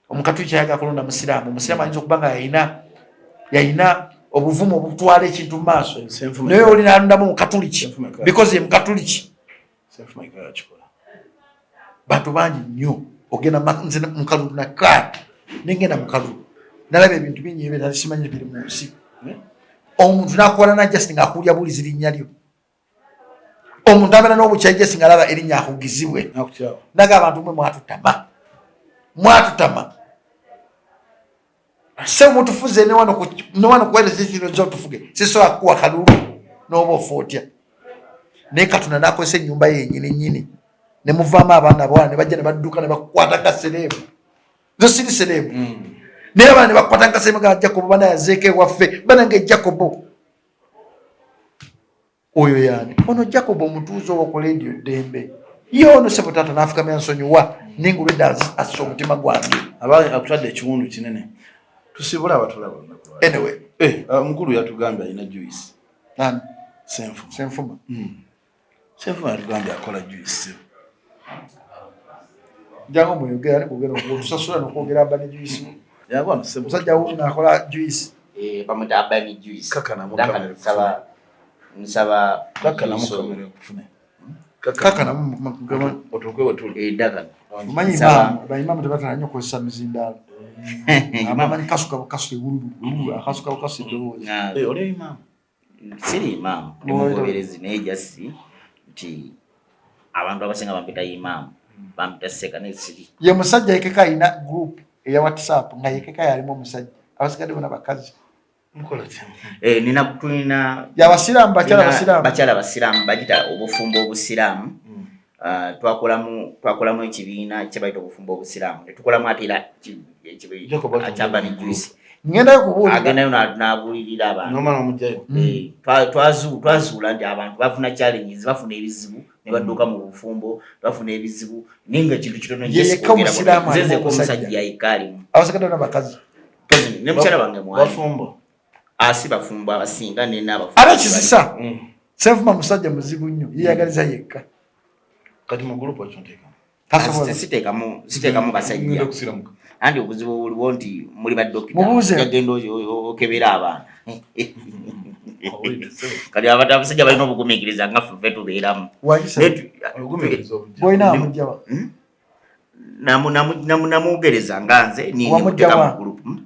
Speaker 1: omukatuliki ayagala kulonda musiraamu ayinza okuba nga yayina obuvumu obutwala ekintu mu maaso naye oli nalondamu mukatuliki because ye mukatuliki bantu bangi nnyo ogenda nze mukalulu nakka nengenda mukalulu nalaba ebintu bingi ebyo simanyi biri mu nsi omuntu nakola na just ng'akuulya bulizi linnya lyo omuntu abeera n'obukyayi just ng'alaba erinnya akugizibwe naga abantu mwe mwatutama se mutufuze ne wano kuweereza ekiro zotufuge sisobola kukuwa kalulu n'oba ofa otya naye Katonda n'akozesa ennyumba yennyini ne muvaamu abaana bawala ne bajja ne badduka ne bakwata nga serebu zo siri serebu naye abaana ne bakwata nga serebu nga Djjacob bana yazeeko ewaffe bana nga Djjacob oyo yaani ono Djjacob Omutuuze owokola edio ddembe ye ono sebo taata n'afukamya nsonyiwa ninga olwedda asisa omutima gwange
Speaker 3: abaali akutadde ekiwundu kinene tusibula abatulaba
Speaker 1: anyway
Speaker 3: mukulu yatugambye alina juice
Speaker 1: nani
Speaker 3: senfuma
Speaker 1: senfuma
Speaker 3: Sefu aligambye akola juice.
Speaker 1: Jango muyogera ne kugera okusasula n'okwogera abani juice.
Speaker 3: Yabona Sefu.
Speaker 1: Musajja wuno akola juice.
Speaker 2: Bamuta abani juice.
Speaker 3: Kaka na mukamere.
Speaker 2: Nsaba
Speaker 3: kaka na mukamere kufune.
Speaker 1: Kaka na mukamere
Speaker 3: otokwe otuli.
Speaker 2: Daga.
Speaker 1: Manyi imamu tebatala nnyo kozesa mizindalo. Abamanyi kasuka wulu akasuka do.
Speaker 3: Oli imamu.
Speaker 2: Siri imamu. Mugoberezi nejasi nti abantu abasinga bampita imamu. Bampita sekane siri.
Speaker 1: Ye musajja yekeka ina group ya WhatsApp nga yekeka yalimu omusajja. Abasigadde bona bakazi.
Speaker 3: Mukola ki?
Speaker 2: Nina kutulina
Speaker 1: ya basiramu
Speaker 2: bakyala basiramu bagita obufumbo obusiramu. Twakolamu ekibiina kyebayita obufumbo obusiramu. Netukolamu ate era akyabani juice.
Speaker 1: Ngenda kubuulira.
Speaker 2: Agendayo n'abuulirira abantu.
Speaker 3: Nomala omujjayo.
Speaker 2: Twazuula nti abantu bafuna challenges, bafuna ebizibu ne badduka mu bufumbo, bafuna ebizibu ninga kintu kitono nze omusajja yayikaalimu.
Speaker 1: Abasigadde bona bakazi.
Speaker 2: Ne mukyala wange mwali.
Speaker 3: Bafumbo.
Speaker 2: Asi bafumbo abasinga ne n'abafumbo.
Speaker 1: Ate kisisa. Sefu musajja muzibu nnyo yeyagaliza yekka.
Speaker 3: Kati mu group okyonteeka.
Speaker 2: Siteekamu basajja. Andi obuzibu buliwo nti muli baddokita yagenda okebera abaana. Kati abasajja balina obugumiikiriza nga ffe tubeeramu. Namugereza nga nze nemuteeka mu gurupu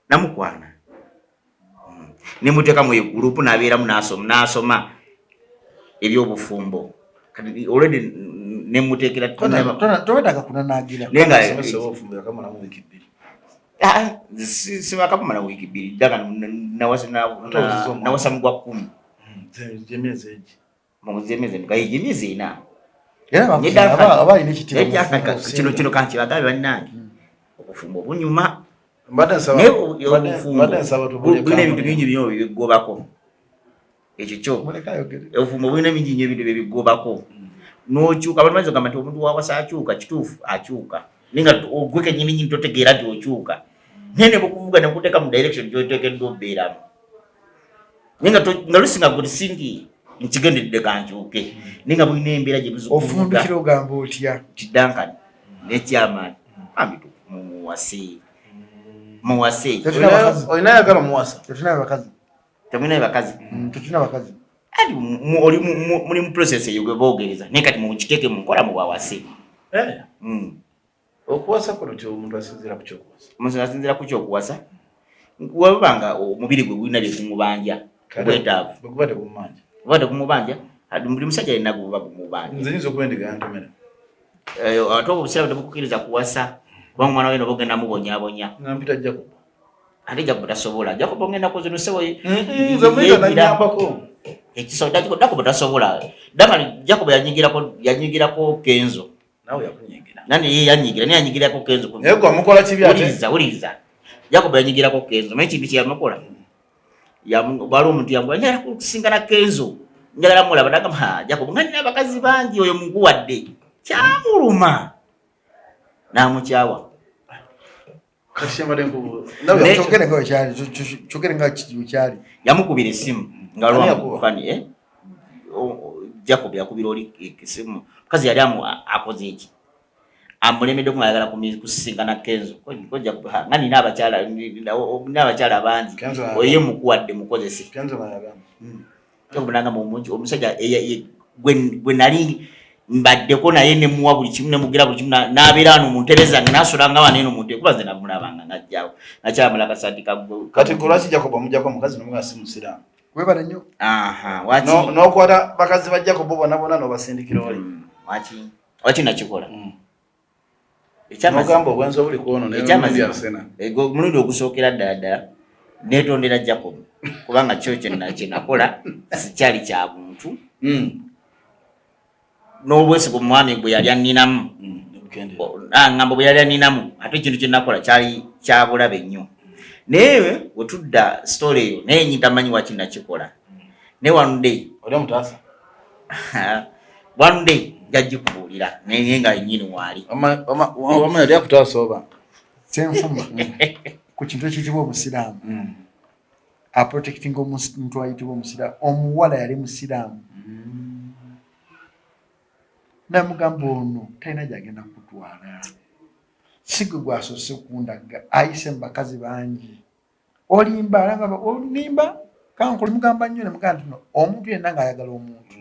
Speaker 2: namukwana nemuteeka mu gurupu n'abeeramu n'asoma ebyobufumbo. Kati already nemuteekera
Speaker 1: tobetaaga kunanaagira
Speaker 2: sibakamumala wiiki bbiri daga nawasa mugwa 10 emyezi 4 kino kankibagambe bannange obufumbo bunyuma bulina ebintu bingi byo bibigobako ekyo kyo obufumbo bulina bingi nnyo ebintu bibigobako n'okyuka abantu bayinza okugamba nti omuntu wawasa akyuka kituufu akyuka ninga ogwe kennyini nyini totegeera nti okyuka nene bukuvuga nekuteeka mu direction gyoteekeddwa obeeramu ninga lusinga gulisingi nkigendedde kankyuke ninga bulina embeera gye
Speaker 1: ofumbikira ogamba otya
Speaker 2: kidankani nekyamaani amitu muwase
Speaker 3: olina yagala muwasa
Speaker 2: temulina bakazi ali muli mu process eyo gwe boogereza naye kati mukiteeke munkola mu bawase
Speaker 3: okuwasa kuno ti omuntu asinziira ku kyokuwasa
Speaker 2: omuntu asinziira ku kyokuwasa wabanga omubiri gwe gulina byekumubanja obwetaavu bwebadde kumubanja buli musajja alina guba kumubanja
Speaker 3: nze nyinza okuba endiga yantomera
Speaker 2: ate obusira tebukukkiriza kuwasa kubanga omwana wena bogenda mubonyabonya
Speaker 3: nampita Djjacob
Speaker 2: ate Djjacob tasobola Djjacob ogenda kuzinusewo
Speaker 3: nze muyita nanyambako
Speaker 2: Djjacob tasobola damali Djjacob yanyigirako Kenzo
Speaker 3: nawe yakunyigira
Speaker 2: nani ye yanyigira naye yanyigirako Kenzo
Speaker 3: naye gwe amukola kibi ate
Speaker 2: uliza Djjacob yanyigirako Kenzo naye kintu kyeyamukola bwali omuntu yangu njagala kusingana Kenzo njagala mulaba nagamba Djjacob nga nina abakazi bangi oyo munguwadde kyamuluma namukyawa yamukubira essimu nga lwamufani Djjacob yakubira oli esimu mukazi yali akoze eki amulemedde kumwayagala kusisinkana Kenzo nga nina abakyala bangi oye mukuwadde mukozese nagamba omusajja gwe nali mbaddeko naye nemuwa buli kimu nemugira buli kimu n'abeera wano munterezange nasolanga wano eno munte kuba nze namulabanga najjawo nakyamala kasati
Speaker 3: kati lwaki Djjacob omujjako omukazi nomugala si musiraamu
Speaker 1: webala nnyo
Speaker 3: n'okwata bakazi ba Djjacob bonna n'obasindikira oli
Speaker 2: waki nakikola
Speaker 3: nogamba obwenzi obuli kwono
Speaker 2: omulundi ogusookera ddala netondera Djjacob kubanga kyo kyenakola sikyali kya buntu n'obwesigu omwami bwe yali anninamu ngamba bwe yali anninamu ate ekintu kyenakola kyali kyabulabe nnyo naye wetudda story eyo naye nyintamanyi waki nakikola naye one day jagikubuulira naye nga yenyini waali
Speaker 3: yali akutaasa oba
Speaker 1: senfuma ku kintu ekiyitibwa omusiraamu aprotectinga omuntu ayitibwa omusiraamu omuwala yali musiraamu namugamba ono talina gyagenda kutwala sigwe gwasoose kundaga ayise mu bakazi bangi olimba alanga olimba kankuli mugamba nnyo ne mugamba nti omuntu yenna ng'ayagala omuntu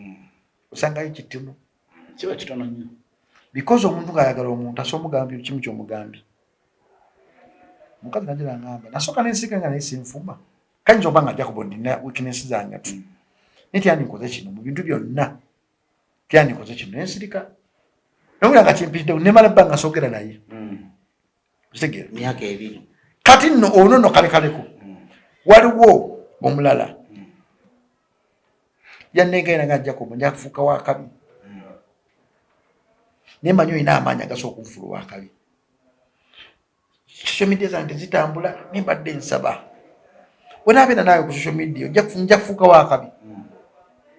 Speaker 1: osangayo kitono
Speaker 3: kiba kitono nnyo
Speaker 1: because omuntu ng'ayagala omuntu ase omugambye kimu kyomugambye mukazi najira ngamba nasooka nensika nga naye sinfuma kayinza oba nga Djjacob ndina weakness zange tu naye tiyandikoze kino mu bintu byonna tiyandikoze kino nensirika nowula nga kimpitidde nemala ebbanga soogera naye kitegeera
Speaker 2: myaka 2
Speaker 1: kati nno ono nno kalekaleko waliwo omulala yanneegaira nga Djjacob nja kufuuka wakabi naye manyi olina amaanyi agasobola okunfuula wakabi social media zange zitambula nimbadde nsaba wenaabeera naawe ku social media nja kufuuka wakabi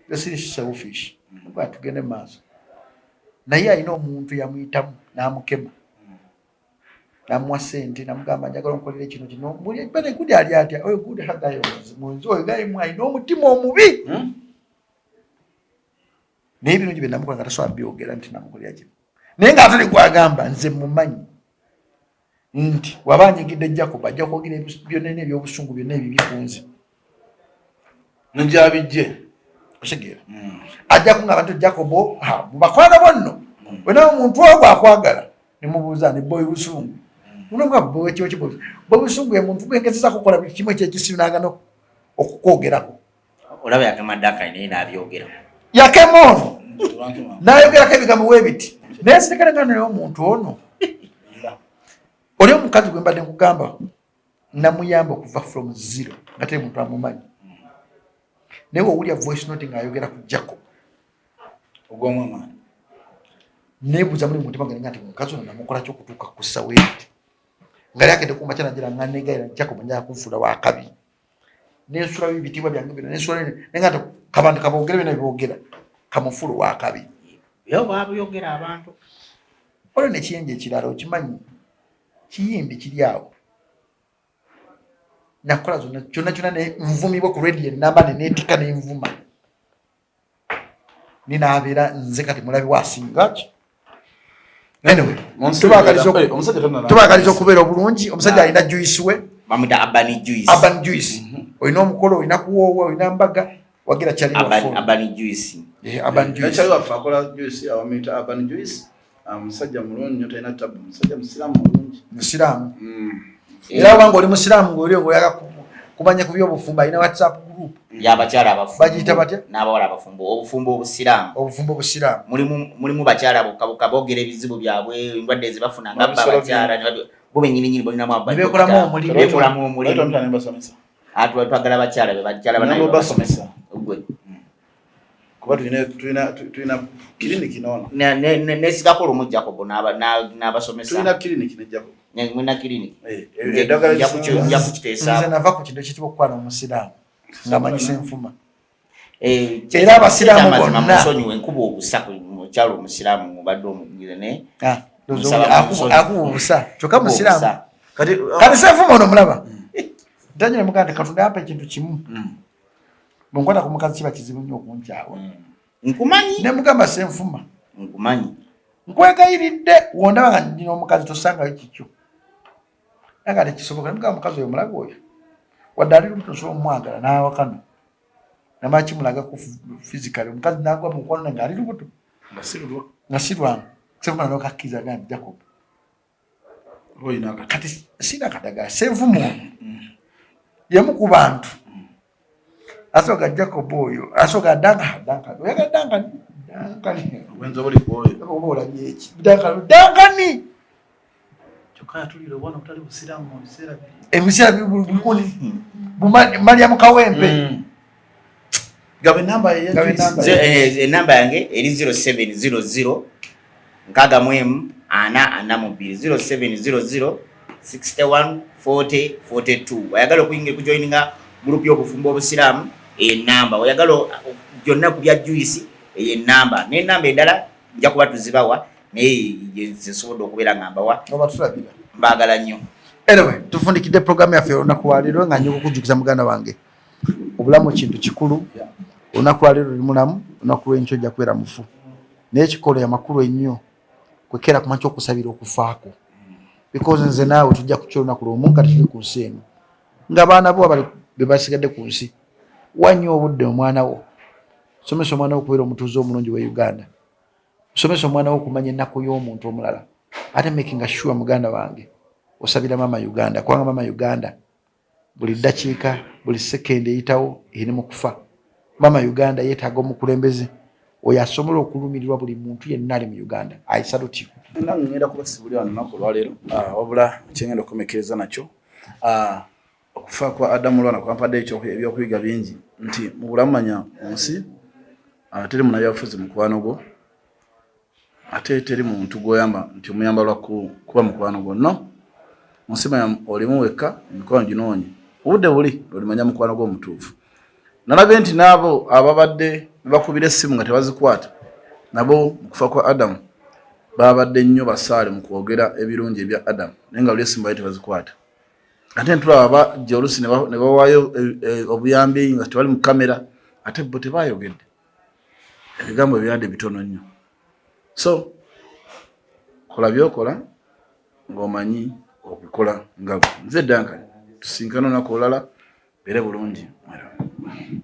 Speaker 1: esiri selfish nga tugende maaso naye alina omuntu yamuyitamu n'amukema namuwa sente namugamba njagala onkolere kino kino bane gudi ali atya oyo gudi hagayo munzi oyo gayimu alina omutima omubi naye bino gye namukola nga tasobola byogera nti namukolera kino naye nga atali gwagamba nze mumanyi nti waba anyigidde Djjacob ajja kwogera byonna ebyobusungu byonna ebibi ku nze
Speaker 3: nojabijje
Speaker 1: osegeera ajja kunga abantu Djjacob mubakwala bonno wenawe omuntu ogwo akwagala nemubuuza ne boy busungu unomga boy kiwo kibo boy busungu ye muntu gwengezeza kukola buli kimu ekyekisinagano okukwogerako
Speaker 2: olaba yakamaddaka naye n'abyogera
Speaker 1: yakemono nayogerako ebigambo weebiti naye sitekeranga naye omuntu ono oli omukazi gwe mbadde nkugamba namuyamba okuva from 0 nga teri muntu amumanyi naye owulya voice note ng'ayogera ku Djjacob
Speaker 3: ogw'omwamaani
Speaker 1: nebuuza muli mutima gwange nti mukazi ono namukola kyokutuuka ku ssawa eti nga lyakende kumba nagira nga negaira Djjacob njala kunfuula wakabi nensulayo ebitiibwa byange byonna nensulayo naye nga kabantu kaboogere byonna byeboogera kamufuula wakabi
Speaker 2: yo baabuyogera abantu
Speaker 1: olwo nekiyinja ekirala okimanyi kiyimbi kiri awo nakola zonna kyonna kyonna nenvumibwa ku radio enamba neneetika nenvuma ninaabeera nze kati mulabi wasingaki anyway tubakaliza okubeera obulungi omusajja alina juice we
Speaker 2: bamwita
Speaker 1: Urban Juice olina omukolo olina kuwoowa olina mbaga wagira kyali
Speaker 2: Urban Juice
Speaker 3: kyali waffe akola juice awamuyita Urban Juice musajja mulungi nnyo talina tabu musajja musiraamu mulungi
Speaker 1: musiraamu era wanga oli musiraamu ng'oli ng'oyaga kumanya ku byobufumbo alina WhatsApp group
Speaker 2: y'abakyala abafumbo
Speaker 1: bagiyita batya
Speaker 2: n'abawala abafumbo obufumbo obusiraamu mulimu bakyala bokka boogera ebizibu byabwe endwadde ezibafuna nga bba abakyala bo bennyininyini bolinamu
Speaker 1: beekolamu omulimu
Speaker 2: twagala abakyala bebakyala
Speaker 3: banabasomesa kuba tulina kiriniki nono
Speaker 2: nesigako olumu Djjacob n'abasomesa
Speaker 3: tulina kiriniki ne Djjacob
Speaker 2: mwina kiriniki
Speaker 1: nja kukiteesaawo nava ku kintu ekitibwa okukwana omusiraamu ng'amanyisa enfuma era abasiraamu bonna
Speaker 2: musonyiwe nkuba obusa mukyalo omusiraamu mubadde omugire ne
Speaker 1: akuba obusa kyokka musiraamu kati senfuma ono mulaba ntanyire mugaa nti Katonda yampa ekintu kimu bwenkwata ku mukazi kiba kizibu nnyo okunkyawa
Speaker 2: nkumanyi
Speaker 1: nemugamba senfuma
Speaker 2: nkumanyi
Speaker 1: nkwegayiridde wondaba nga nina omukazi tosangayo kikyo naye nga tekisoboka nemugamba mukazi oyo mulabe oyo wadde ali lubuto osobola omwagala n'awakano namala kimulagaku physically omukazi nagwa mukwano nga ali lubuto nga sirwangu senfuma nokakkiriza gandi Djjacob kati sina kadagala senfuma ono yemu ku bantu asoga Djjacob oyo asoga dankani oyaga dankani
Speaker 3: wenza buli kwoyo
Speaker 1: olabye eki dankani
Speaker 3: kyokka tulira obwana butali busiraamu mu biseera
Speaker 1: ebiseera bikuli Mariam Kawempe gaba enamba
Speaker 2: enamba yange eri 0700 nkagamu 442 0700 61 40 42 wayagala okuyingira kujoininga gurupu y'obufumbo obusiraamu enamba oyagala gyonna ku bya juice enamba n'enamba endala nja kuba tuzibawa naye zisobodde okubeera nga mbawa
Speaker 1: obatulabira
Speaker 2: mbaagala nnyo
Speaker 1: anyway tufundikidde programu yaffe olunaku lwaleero nga nyo okukujukiza muganda wange obulamu kintu kikulu olunaku lwaleero oli mulamu olunaku lw'enkyo ojja kubeera mufu naye ekikola amakulu ennyo kwekera kumakya okusabira okufaako because nze naawe tujja kukya olunaku lwomu nga tetuli ku nsi eno ng'abaana bo abali be basigadde ku nsi wannyo obudde omwana wo somesa omwana wo okubeera omutuuze omulungi wa Uganda somesa omwana wo okumanya ennaku y'omuntu omulala ate making sure muganda wange osabira mama Uganda kubanga mama Uganda buli ddakiika buli sekendi eyitawo eri mu kufa mama Uganda yeetaaga omukulembeze oyo asobola okulumirirwa buli muntu yenna ali mu Uganda ayisalutyo
Speaker 3: nange ngenda kubasibulira wano lunaku olwaleero wabula kyengenda okumekereza nakyo okufa kwa Adamu Lwana kwampadde ebyokuyiga bingi nti mu bulamu manya munsi teri munabyabufuzi mukwano gwo ate teri muntu gwoyamba nti omuyamba lwa kuba mukwano gwo no munsi manya olimu wekka emikono ginoonye obudde buli olimanya mukwano gwo omutuufu nalabye nti n'abo ababadde bakubira essimu nga tebazikwata nabo mu kufa kwa Adamu babadde nnyo basaale mu kwogera ebirungi ebya Adamu naye nga buli essimu bali tebazikwata ate ntulaba bajja oluusi ne bawaayo obuyambi nga tebali mu kamera ate bo tebayogedde ebigambo ebyadde bitono nnyo so kola byokola ng'omanyi okukikola nga nze Duncan tusinkana olunaku olulala beere bulungi.